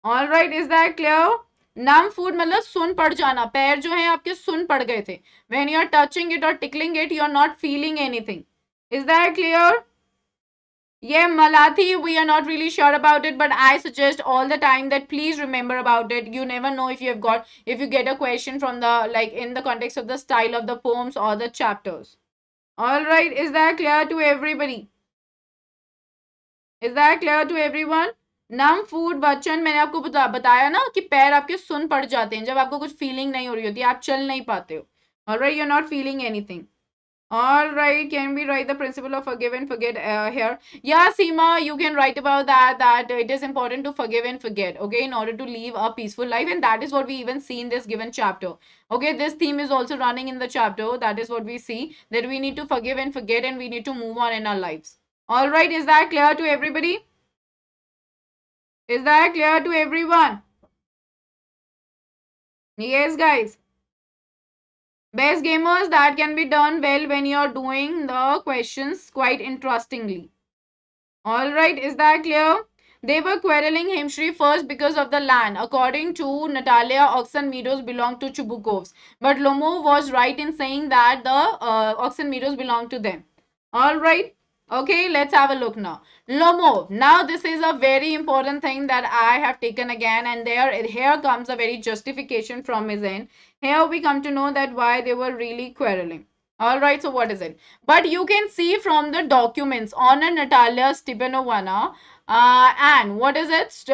All right, is that clear? Numb food मतलब सुन पड़ जाना. पैर जो हैं आपके सुन पड़ गए थे. When you are touching it or tickling it, you are not feeling anything. Is that clear? Yeah, Malathi, we are not really sure about it, but I suggest all the time that please remember about it. You never know if if you get a question from the, like, in the context of the style of the poems or the chapters. All right, is that clear to everybody? Is that clear to everyone? नम food बच्चन मैंने आपको बताया ना कि पैर आपके सुन पड़ जाते हैं जब आपको कुछ फीलिंग नहीं हो रही होती, आप चल नहीं पाते हो. Alright, you are not feeling anything. All right, can we write the principle of forgive and forget here? Yeah, Seema, you can write about that. That it is important to forgive and forget, okay, in order to live a peaceful life, and that is what we even see in this given chapter. Okay, this theme is also running in the chapter. That is what we see, that we need to forgive and forget, and we need to move on in our lives. All right, is that clear to everybody? Is that clear to everyone? Yes, guys. Best gamers, that can be done well when you're doing the questions quite interestingly. All right, is that clear? They were quarreling Himshri first because of the land. According to Natalia, Oxen Meadows belonged to Chubukovs. But Lomo was right in saying that the Oxen Meadows belonged to them. All right. Okay, let's have a look now. Lomo. Now this is a very important thing that I have taken again, and here comes a very justification from his end. Here we come to know that why they were really quarreling. All right, so what is it? But you can see from the documents on a Natalia Stepanovna, and what is it?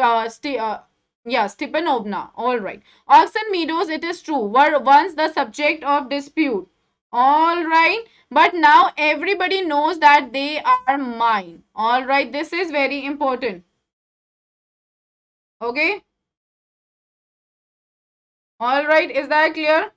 Yeah, Stepanovna. All right. Oxen Meadows, it is true, were once the subject of dispute. All right. But now everybody knows that they are mine. All right. This is very important. Okay. All right. Is that clear?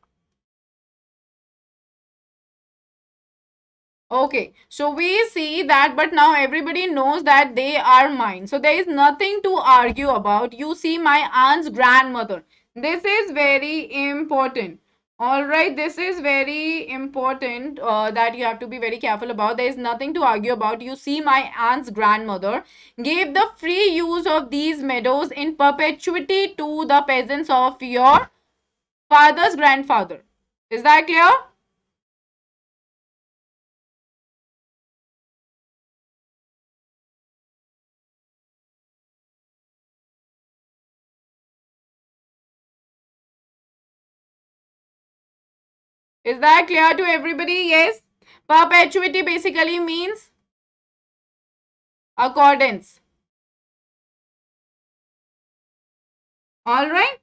Okay, so we see that, but now everybody knows that they are mine. So there is nothing to argue about. You see, my aunt's grandmother. This is very important. All right, this is very important that you have to be very careful about. There is nothing to argue about. You see, my aunt's grandmother gave the free use of these meadows in perpetuity to the peasants of your father's grandfather. Is that clear? Is that clear to everybody? Yes. Perpetuity basically means accordance. All right.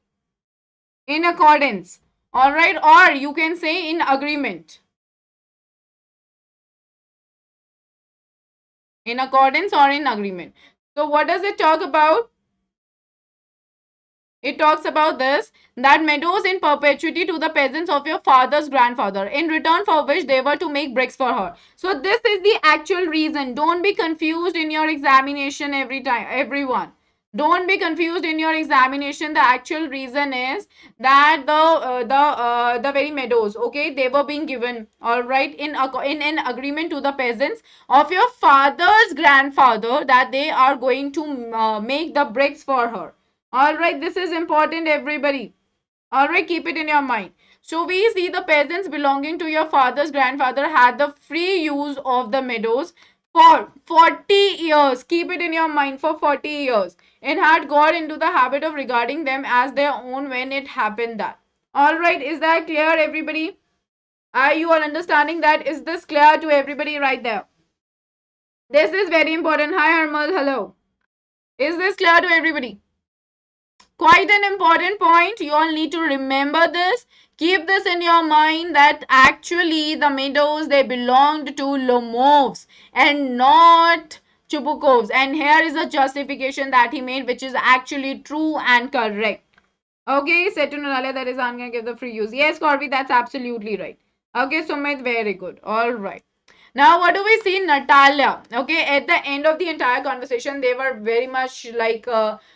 In accordance. All right. Or you can say in agreement. In accordance or in agreement. So what does it talk about? It talks about this, that meadows in perpetuity to the peasants of your father's grandfather, in return for which they were to make bricks for her. So this is the actual reason. Don't be confused in your examination every time, everyone. Don't be confused in your examination. The actual reason is that the very meadows, okay, they were being given, all right, in an agreement to the peasants of your father's grandfather, that they are going to make the bricks for her. All right, this is important, everybody. All right, keep it in your mind. So we see the peasants belonging to your father's grandfather had the free use of the meadows for 40 years. Keep it in your mind, for 40 years. It had got into the habit of regarding them as their own when it happened that. All right, is that clear, everybody? Are you all understanding that? Is this clear to everybody right there? This is very important. Hi, Harmal. Hello. Is this clear to everybody? Quite an important point. You all need to remember this. Keep this in your mind, that actually the meadows, they belonged to Lomovs and not Chubukovs. And here is a justification that he made, which is actually true and correct. Okay, said to Natalia that is I'm gonna give the free use. Yes, Corby, that's absolutely right. Okay, Sumit, very good. All right. Now, what do we see? Natalia. Okay, at the end of the entire conversation, they were very much like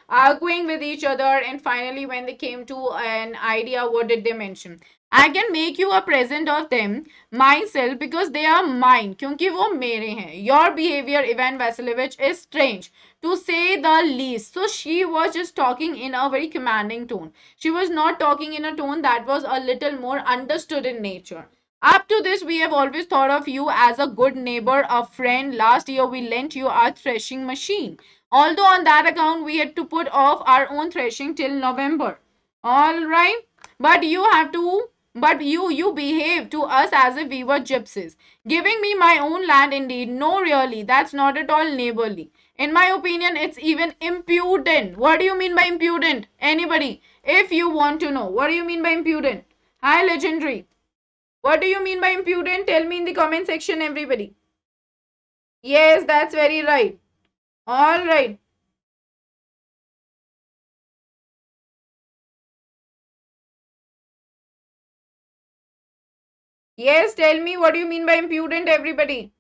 arguing with each other, and finally, when they came to an idea, what did they mention? I can make you a present of them myself because they are mine. क्योंकि वो मेरे हैं. Your behavior, Ivan Vasilovich, is strange to say the least. So she was just talking in a very commanding tone. She was not talking in a tone that was a little more understood in nature. Up to this, we have always thought of you as a good neighbor, a friend. Last year, we lent you our threshing machine. Although on that account, we had to put off our own threshing till November. All right. But you have to, but you behave to us as if we were gypsies. Giving me my own land indeed. No, really, that's not at all neighborly. In my opinion, it's even impudent. What do you mean by impudent? Anybody, if you want to know, what do you mean by impudent? Hi, legendary. What do you mean by impudent? Tell me in the comment section, everybody. Yes, that's very right. All right. Yes, tell me what do you mean by impudent, everybody.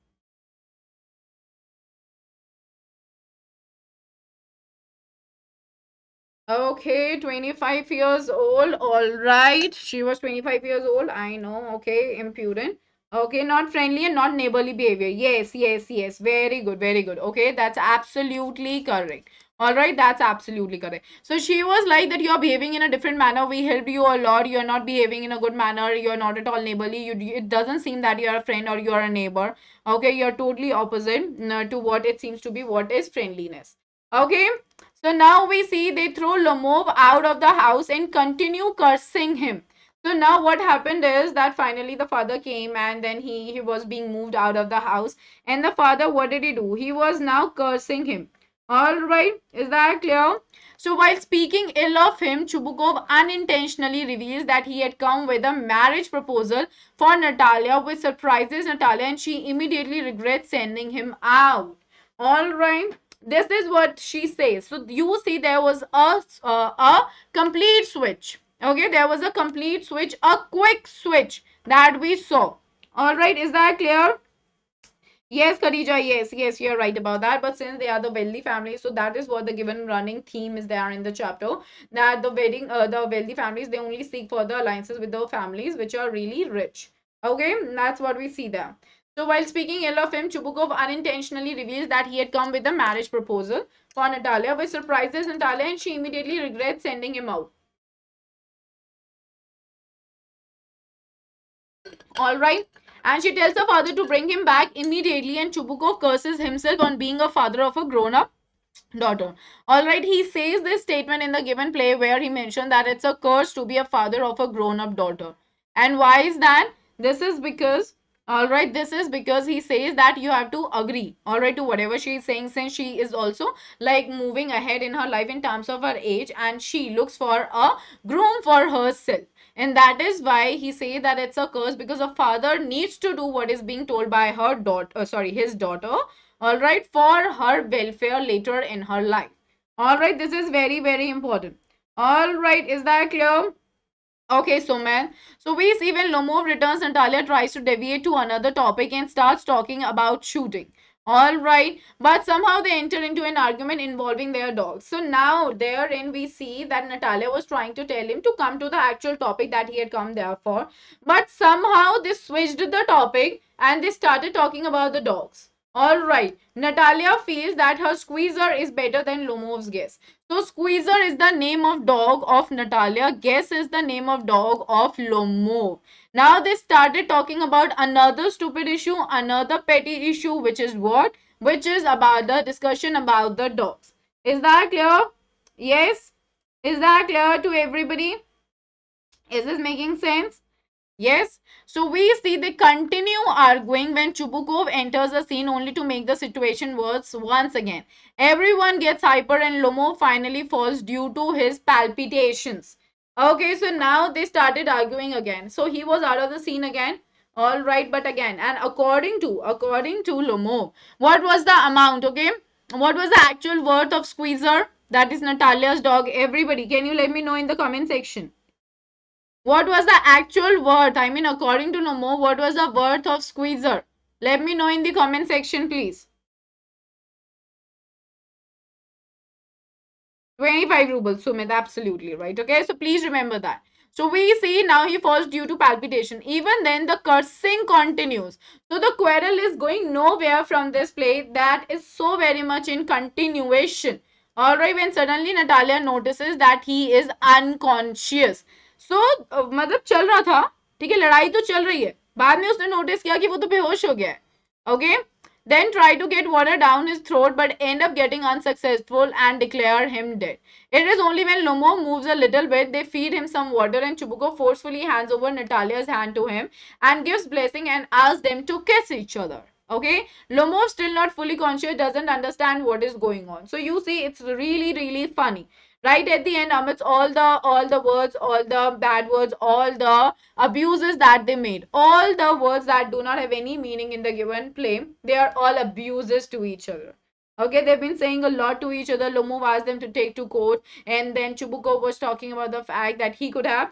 Okay, 25 years old. All right. She was 25 years old. I know. Okay, impudent. Okay, not friendly and not neighborly behavior. Yes, yes, yes. Very good, very good. Okay, that's absolutely correct. All right, that's absolutely correct. So she was like that you're behaving in a different manner. We helped you a lot. You're not behaving in a good manner. You're not at all neighborly. It doesn't seem that you're a friend or you're a neighbor. Okay, you're totally opposite to what it seems to be. What is friendliness? Okay, so now we see they throw Lomov out of the house and continue cursing him. So now what happened is that finally the father came, and then he was being moved out of the house. And the father, what did he do? He was now cursing him. All right, is that clear? So while speaking ill of him, Chubukov unintentionally reveals that he had come with a marriage proposal for Natalia, which surprises Natalia, and she immediately regrets sending him out. All right, this is what she says. So you see there was a complete switch. Okay, there was a complete switch, a quick switch that we saw. All right, is that clear? Yes, Khadija, yes, yes, you're right about that. But since they are the wealthy family, so that is what the given running theme is there in the chapter. That the wealthy families, they only seek for the alliances with the families which are really rich. Okay, that's what we see there. So while speaking ill of him, Chubukov unintentionally reveals that he had come with a marriage proposal for Natalia, which surprises Natalia and she immediately regrets sending him out. All right. And she tells her father to bring him back immediately, and Chubukov curses himself on being a father of a grown up daughter. All right, he says this statement in the given play where he mentioned that it's a curse to be a father of a grown up daughter. And why is that? This is because, all right, this is because he says that you have to agree, all right, to whatever she is saying, since she is also like moving ahead in her life in terms of her age, and she looks for a groom for herself. And that is why he say that it's a curse, because a father needs to do what is being told by her daughter, sorry, his daughter, all right, for her welfare later in her life. All right, this is very, very important. All right, is that clear? Okay, so man, so we see when Lomov returns, Natalia tries to deviate to another topic and starts talking about shooting. All right, but somehow they enter into an argument involving their dogs. So now therein we see that Natalia was trying to tell him to come to the actual topic that he had come there for, but somehow they switched the topic and they started talking about the dogs. All right, Natalia feels that her squeezer is better than Lomov's guess. So Squeezer is the name of dog of Natalia. Guess is the name of dog of Lomov. Now they started talking about another stupid issue, another petty issue, which is what? Which is about the discussion about the dogs. Is that clear? Yes? Is that clear to everybody? Is this making sense? Yes. So we see they continue arguing when Chubukov enters the scene only to make the situation worse once again. Everyone gets hyper and Lomo finally falls due to his palpitations. Okay, so now they started arguing again. So he was out of the scene again. All right, but again, and according to Lomo, what was the amount? Okay, what was the actual worth of Squeezer? That is Natalia's dog. Everybody, can you let me know in the comment section? What was the actual worth? I mean, according to Nomo, what was the worth of Squeezer? Let me know in the comment section, please. 25 rubles, Sumit, absolutely right. Okay, so please remember that. So we see now he falls due to palpitation. Even then, the cursing continues. So the quarrel is going nowhere from this play. That is so very much in continuation. Alright, when suddenly Natalia notices that he is unconscious. So, मतलब चल रहा था, ठीक है, लड़ाई तो चल रही है. बाद में उसने नोटिस किया कि वो तो बेहोश हो गया है. Okay, then try to get water down his throat but end up getting unsuccessful and declare him dead. It is only when Lomo moves a little bit, they feed him some water and Chubuko forcefully hands over Natalia's hand to him and gives blessing and asks them to kiss each other. Okay, Lomo still not fully conscious, doesn't understand what is going on. So you see, it's really, really funny. Right at the end, amidst all the words, all the bad words, all the abuses that they made, all the words that do not have any meaning in the given play, they are all abuses to each other. Okay, they've been saying a lot to each other. Lomov asked them to take to court, and then Chubukov was talking about the fact that he could have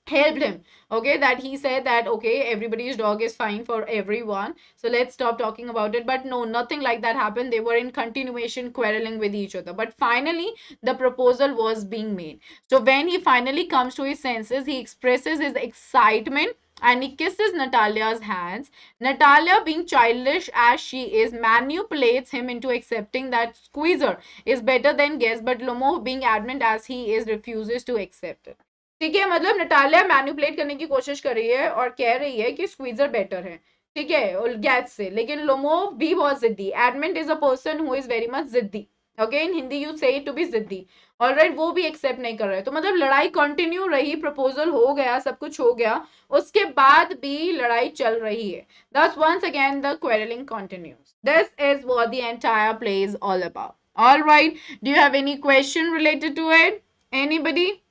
helped him. Okay, that he said that okay, everybody's dog is fine for everyone, so let's stop talking about it. But no, nothing like that happened. They were in continuation quarreling with each other, but finally the proposal was being made. So when he finally comes to his senses, he expresses his excitement and he kisses Natalia's hands. Natalia, being childish as she is, manipulates him into accepting that Squeezer is better than Guess, but Lomo, being adamant as he is, refuses to accept it. ठीक है, मतलब Natalia manipulate करने की कोशिश कर रही है और कह रही है कि स्क्वीजर बेटर है, ठीक है, गैस से. लेकिन लोमोव भी बहुत जिद्दी. Adamant is a person who is very much जिद्दी. ओके, इन हिंदी यू से टू बी जिद्दी. ऑलराइट, वो भी एक्सेप्ट नहीं कर रहे. तो मतलब लड़ाई कंटिन्यू रही, प्रपोजल हो गया, सब कुछ हो गया, उसके बाद भी लड़ाई चल रही है. Thus once again the quarreling continues. This is what the entire play is all about. All right, do you have any question related to it? Anybody?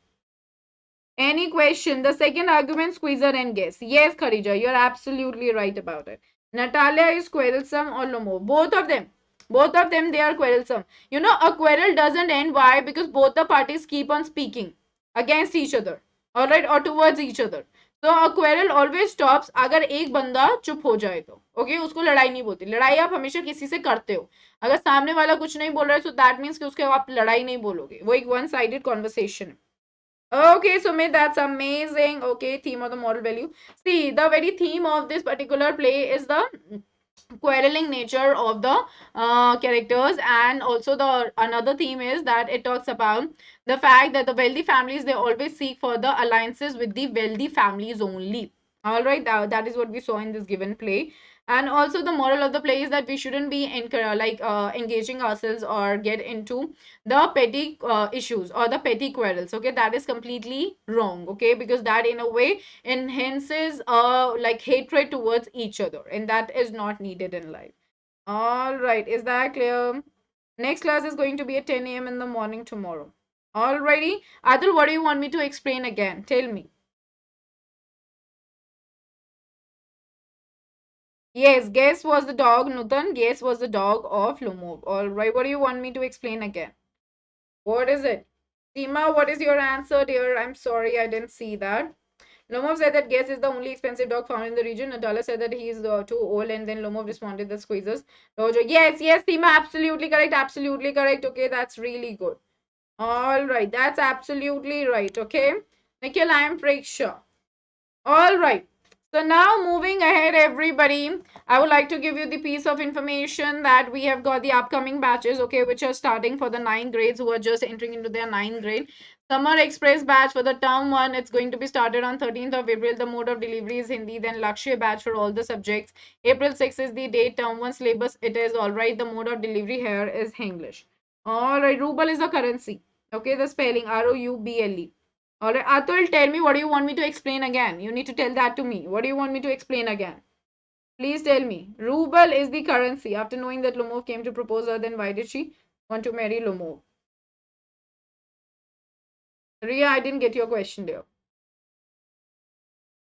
Any question? The second argument, Squeezer and Guess. Yes, Kharija, you're absolutely right about it. Natalia is quarrelsome or Lomo. Both of them. Both of them, they are quarrelsome. You know, a quarrel doesn't end. Why? Because both the parties keep on speaking against each other. all right, or towards each other. So a quarrel always stops अगर एक बंदा चुप हो जाए तो, okay, उसको लड़ाई नहीं बोलती. लड़ाई आप हमेशा किसी से करते हो, अगर सामने वाला कुछ नहीं बोल रहा है so that means कि उसके आप लड़ाई नहीं बोलोगे, वो एक one sided conversation है. Okay, so Sumit, that's amazing. Okay, theme of the moral value. See, the very theme of this particular play is the quarreling nature of the characters, and also the another theme is that it talks about the fact that the wealthy families, they always seek for the alliances with the wealthy families only. All right, that is what we saw in this given play. And also the moral of the play is that we shouldn't be engaging ourselves or get into the petty issues or the petty quarrels. Okay, that is completely wrong. Okay, because that in a way enhances like hatred towards each other, and that is not needed in life. All right, is that clear? Next class is going to be at 10 a.m. in the morning tomorrow. Alrighty, Adil, what do you want me to explain again? Tell me. Yes, guess was the dog, Nutan. Guess was the dog of Lumov. Alright, what do you want me to explain again? What is it? Seema, what is your answer, dear? I'm sorry, I didn't see that. Lomov said that Guess is the only expensive dog found in the region. Natala said that he is too old, and then Lomov responded that squeezes. Rojo, yes, yes, Seema, absolutely correct, absolutely correct. Okay, that's really good. All right, that's absolutely right. Okay, Nikhil, I am Preksha. All right. So now moving ahead, everybody, I would like to give you the piece of information that we have got the upcoming batches, okay, which are starting for the 9th grades who are just entering into their 9th grade. Summer Express batch for the term 1, it's going to be started on 13th of April. The mode of delivery is Hindi. Then Lakshya batch for all the subjects. April 6th is the date. Term 1 syllabus, it is all right. The mode of delivery here is English. All right, ruble is the currency. Okay, the spelling Rouble. All right, Atul, tell me, what do you want me to explain again? You need to tell that to me. What do you want me to explain again? Please tell me. Ruble is the currency. After knowing that Lomov came to propose her, then why did she want to marry Lomov? Ria, I didn't get your question there.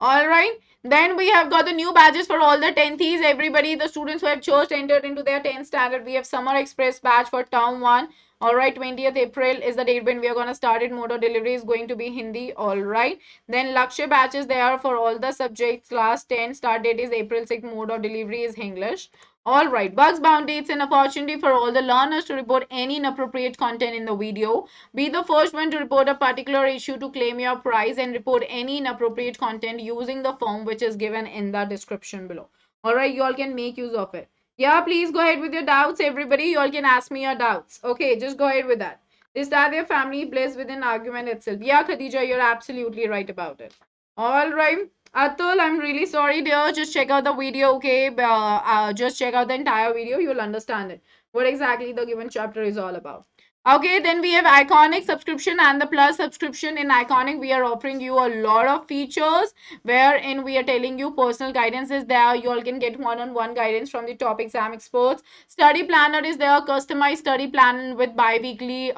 All right. Then we have got the new badges for all the 10thies. Everybody, the students who have just entered into their 10th standard. We have Summer Express badge for term 1. All right, 20th April is the date when we are going to start it. Mode of delivery is going to be Hindi. All right. Then Lakshya batches, they are for all the subjects. Class 10 start date is April 6th. Mode of delivery is English. All right. Bugs Bounty, it's an opportunity for all the learners to report any inappropriate content in the video. Be the first one to report a particular issue to claim your prize, and report any inappropriate content using the form which is given in the description below. Alright, you all can make use of it. Yeah, please go ahead with your doubts, everybody. You all can ask me your doubts. Okay, just go ahead with that. Is that their family bliss with an argument itself? Yeah, Khadija, you're absolutely right about it. Alright. Atul, I'm really sorry, dear. Just check out the video, okay? Just check out the entire video. You'll understand it. What exactly the given chapter is all about. Okay, then we have Iconic subscription and the Plus subscription. In Iconic, we are offering you a lot of features wherein we are telling you personal guidance is there. You all can get one-on-one guidance from the top exam experts. Study planner is there, customized study plan with bi-weekly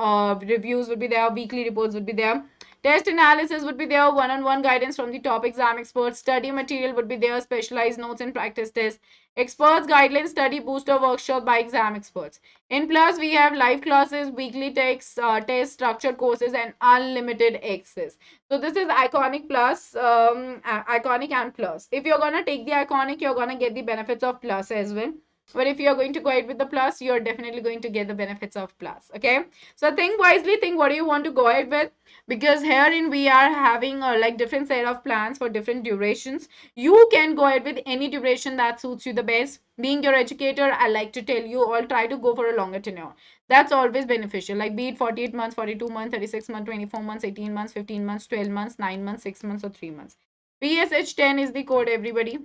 reviews would be there, weekly reports would be there. Test analysis would be there, one-on-one guidance from the top exam experts. Study material would be there, specialized notes and practice tests. Experts guidelines, study booster workshop by exam experts. In Plus, we have live classes, weekly tests, structured courses, and unlimited access. So this is Iconic Plus, Iconic and Plus. If you're gonna take the Iconic, you're gonna get the benefits of Plus as well. But if you're going to go ahead with the Plus, you're definitely going to get the benefits of Plus. Okay. So think wisely. Think what do you want to go ahead with, because herein we are having like different set of plans for different durations. You can go ahead with any duration that suits you the best. Being your educator, I like to tell you all, try to go for a longer tenure. That's always beneficial, like be it 48 months, 42 months, 36 months, 24 months, 18 months, 15 months, 12 months, 9 months, 6 months, or 3 months. PSH10 is the code, everybody.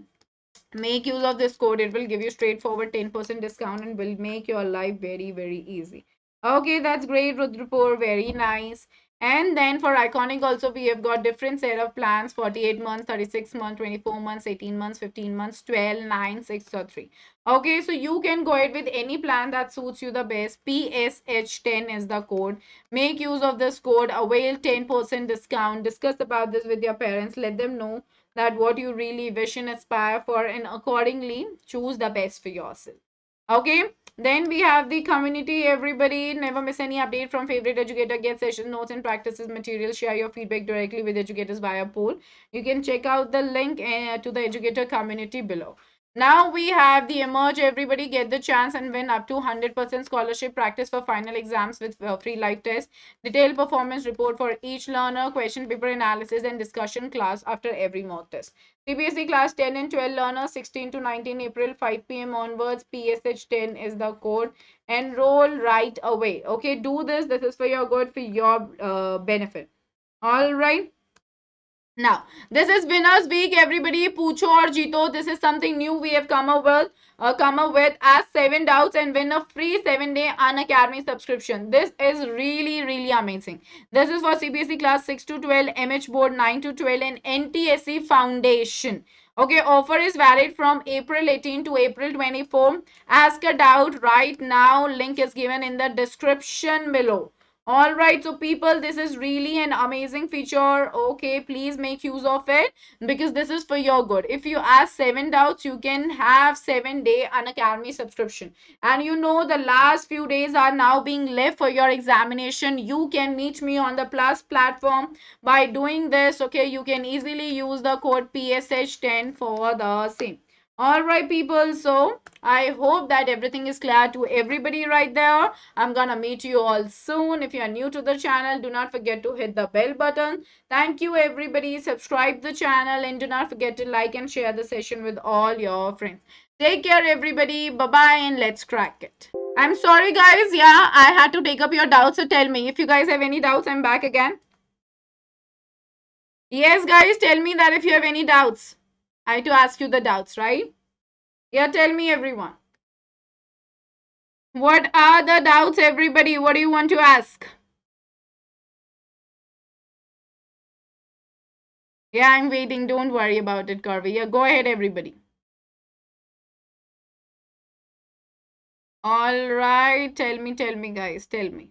Make use of this code. It will give you straightforward 10% discount and will make your life very, very easy. Okay, that's great, Rudrapur. Very nice. And then for Iconic also, we have got different set of plans: 48 months, 36 months, 24 months, 18 months, 15 months, 12, 9, 6, or 3. Okay, so you can go ahead with any plan that suits you the best. PSH10 is the code. Make use of this code. Avail 10% discount. Discuss about this with your parents. Let them know that what you really wish and aspire for, and accordingly choose the best for yourself. Okay, then we have the community. Everybody, never miss any update from favorite educator. Get session notes and practices material. Share your feedback directly with educators via poll. You can check out the link to the educator community below. Now we have the emerge. Everybody get the chance and win up to 100% scholarship. Practice for final exams with free live test. Detailed performance report for each learner. Question paper analysis and discussion class after every mock test. CBSE class 10 and 12 learners 16 to 19 April 5 p.m. onwards. PSH 10 is the code. Enroll right away. Okay, do this. This is for your good, for your benefit. All right. Now, this is Winners Week. Everybody, Pucho or Jito. This is something new we have come up with as 7 doubts and win a free 7-day Unacademy subscription. This is really, really amazing. This is for CBSE class 6 to 12, MH board 9 to 12, and NTSE Foundation. Okay, offer is valid from April 18 to April 24. Ask a doubt right now. Link is given in the description below. All right, so people, this is really an amazing feature. Okay, please make use of it because this is for your good. If you ask 7 doubts, you can have 7-day Unacademy subscription. And you know the last few days are now being left for your examination. You can meet me on the Plus platform by doing this. Okay, you can easily use the code PSH10 for the same. All right, people. So I hope that everything is clear to everybody right there. I'm gonna meet you all soon. If you are new to the channel, do not forget to hit the bell button. Thank you, everybody. Subscribe the channel and do not forget to like and share the session with all your friends. Take care, everybody. Bye bye, and let's crack it. I'm sorry, guys. Yeah, I had to take up your doubts. So tell me if you guys have any doubts. I'm back again. Yes, guys, tell me that if you have any doubts. I had to ask you the doubts, right? Yeah, tell me, everyone. What are the doubts, everybody? What do you want to ask? Yeah, I'm waiting. Don't worry about it, Karvi. Yeah, go ahead, everybody. All right. Tell me, guys. Tell me.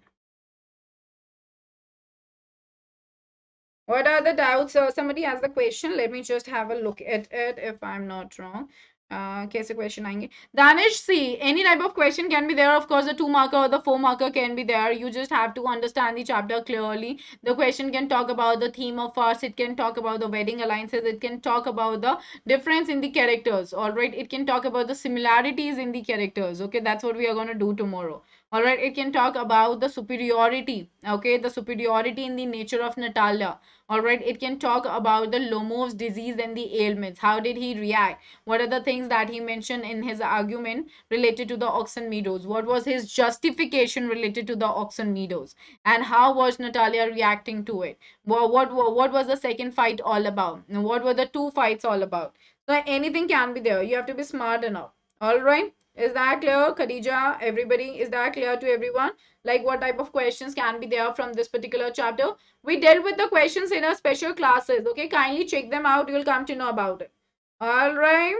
What are the doubts? Somebody has the question. Let me just have a look at it if I'm not wrong. कैसे question आएंगे? Danish, see, any type of question can be there. Of course, the 2 marker or the 4 marker can be there. You just have to understand the chapter clearly. The question can talk about the theme of farce. It can talk about the wedding alliances. It can talk about the difference in the characters. All right. It can talk about the similarities in the characters. Okay. That's what we are going to do tomorrow. All right. It can talk about the superiority. Okay. The superiority in the nature of Natalia. All right, it can talk about the Lomov's disease and the ailments. How did he react? What are the things that he mentioned in his argument related to the Oxen Meadows? What was his justification related to the Oxen Meadows? And how was Natalia reacting to it? What was the second fight all about? And what were the 2 fights all about? So anything can be there. You have to be smart enough. All right. Is that clear, Khadija? Everybody, is that clear to everyone? Like what type of questions can be there from this particular chapter? We dealt with the questions in our special classes. Okay, kindly check them out. You'll come to know about it. All right.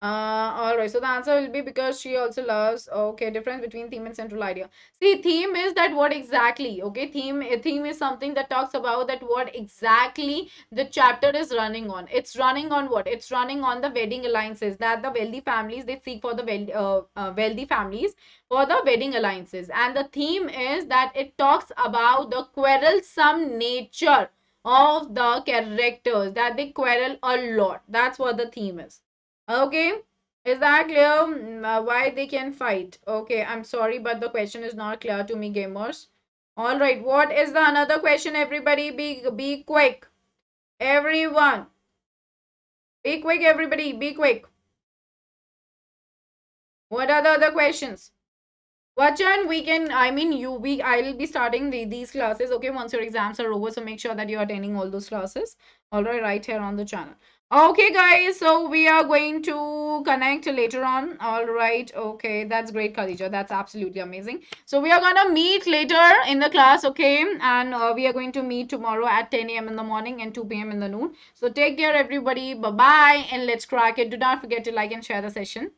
All right. So the answer will be because she also loves. Okay, difference between theme and central idea. See, theme is that what exactly. Okay, theme is something that talks about that what exactly the chapter is running on. It's running on what? It's running on the wedding alliances that the wealthy families they seek for the wealthy families for the wedding alliances, and the theme is that it talks about the quarrelsome nature of the characters that they quarrel a lot. That's what the theme is. Okay, is that clear? Why they can fight? Okay, I'm sorry, but the question is not clear to me, gamers. All right, what is the another question? Everybody, be quick. Everyone, be quick. Everybody, be quick. What are the other questions? Vachan, we can, I mean, I'll be starting these classes, okay, once your exams are over. So make sure that you're attending all those classes. All right here on the channel. Okay, guys, so we are going to connect later on. All right, okay, that's great, Khadija. That's absolutely amazing. So we are gonna meet later in the class, okay, and we are going to meet tomorrow at 10 a.m. in the morning and 2 p.m. in the noon. So take care, everybody. Bye bye, and let's crack it. Do not forget to like and share the session.